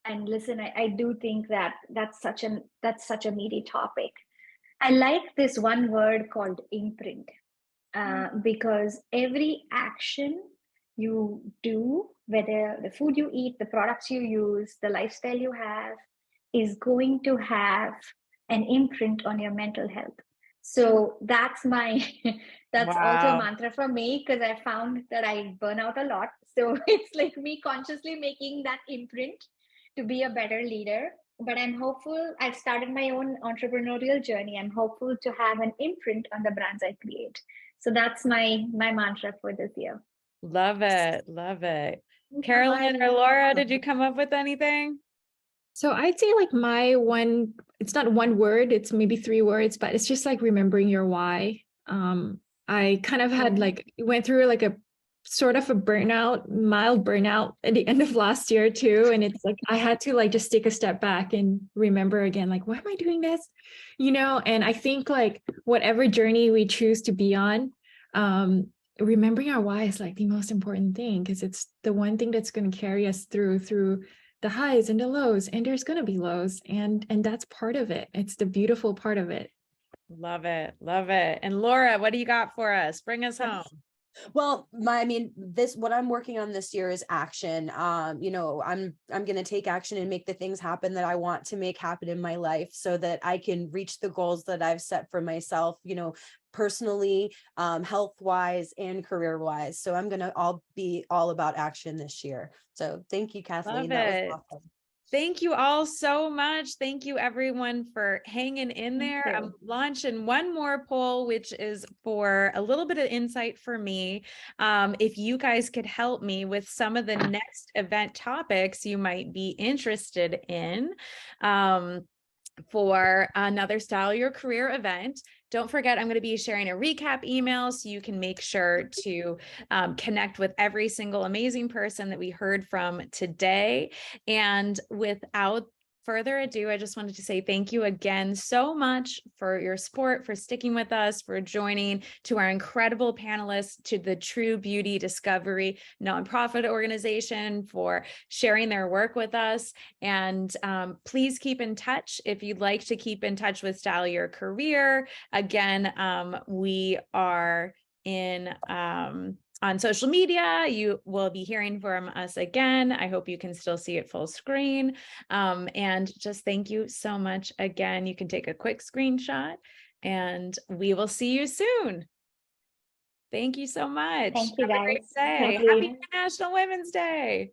And listen, I do think that that's such a meaty topic. I like this one word called imprint because every action you do, whether the food you eat, the products you use, the lifestyle you have, is going to have an imprint on your mental health. So that's also a mantra for me, because I found that I burn out a lot. So it's like me consciously making that imprint to be a better leader. But I'm hopeful. I've started my own entrepreneurial journey. I'm hopeful to have an imprint on the brands I create. So that's my mantra for this year. Love it. Love it. Carolyn or Laura, did you come up with anything? So I'd say like my one, it's not one word, it's maybe 3 words, but it's just like remembering your why. I kind of had went through like a sort of a mild burnout at the end of last year too. And it's like, I had to just take a step back and remember again, why am I doing this? And I think whatever journey we choose to be on, remembering our why is the most important thing, because it's the one thing that's going to carry us through the highs and the lows, and there's going to be lows, and that's part of it. It's the beautiful part of it. Love it. Love it. And Laura, what do you got for us? Bring us home. Well, what I'm working on this year is action. I'm going to take action and make the things happen that I want to make happen in my life, so that I can reach the goals that I've set for myself, personally, health-wise and career-wise. So I'm going to be all about action this year. So thank you, Jaclynn. That was awesome. Thank you all so much. Thank you everyone for hanging in there. I'm launching one more poll, which is for a little bit of insight for me. If you guys could help me with some of the next event topics you might be interested in for another Style Your Career event. Don't forget, I'm going to be sharing a recap email so you can make sure to connect with every single amazing person that we heard from today. And without further ado, I just wanted to say thank you again so much for your support, for sticking with us, for joining, to our incredible panelists, to the True Beauty Discovery nonprofit organization for sharing their work with us. And please keep in touch if you'd like to keep in touch with Style Your Career. Again, we are on social media. You will be hearing from us again. I hope you can still see it full screen. And just thank you so much again. You can take a quick screenshot and we will see you soon. Thank you so much. Thank you, Have a great guys. day. Happy International Women's Day.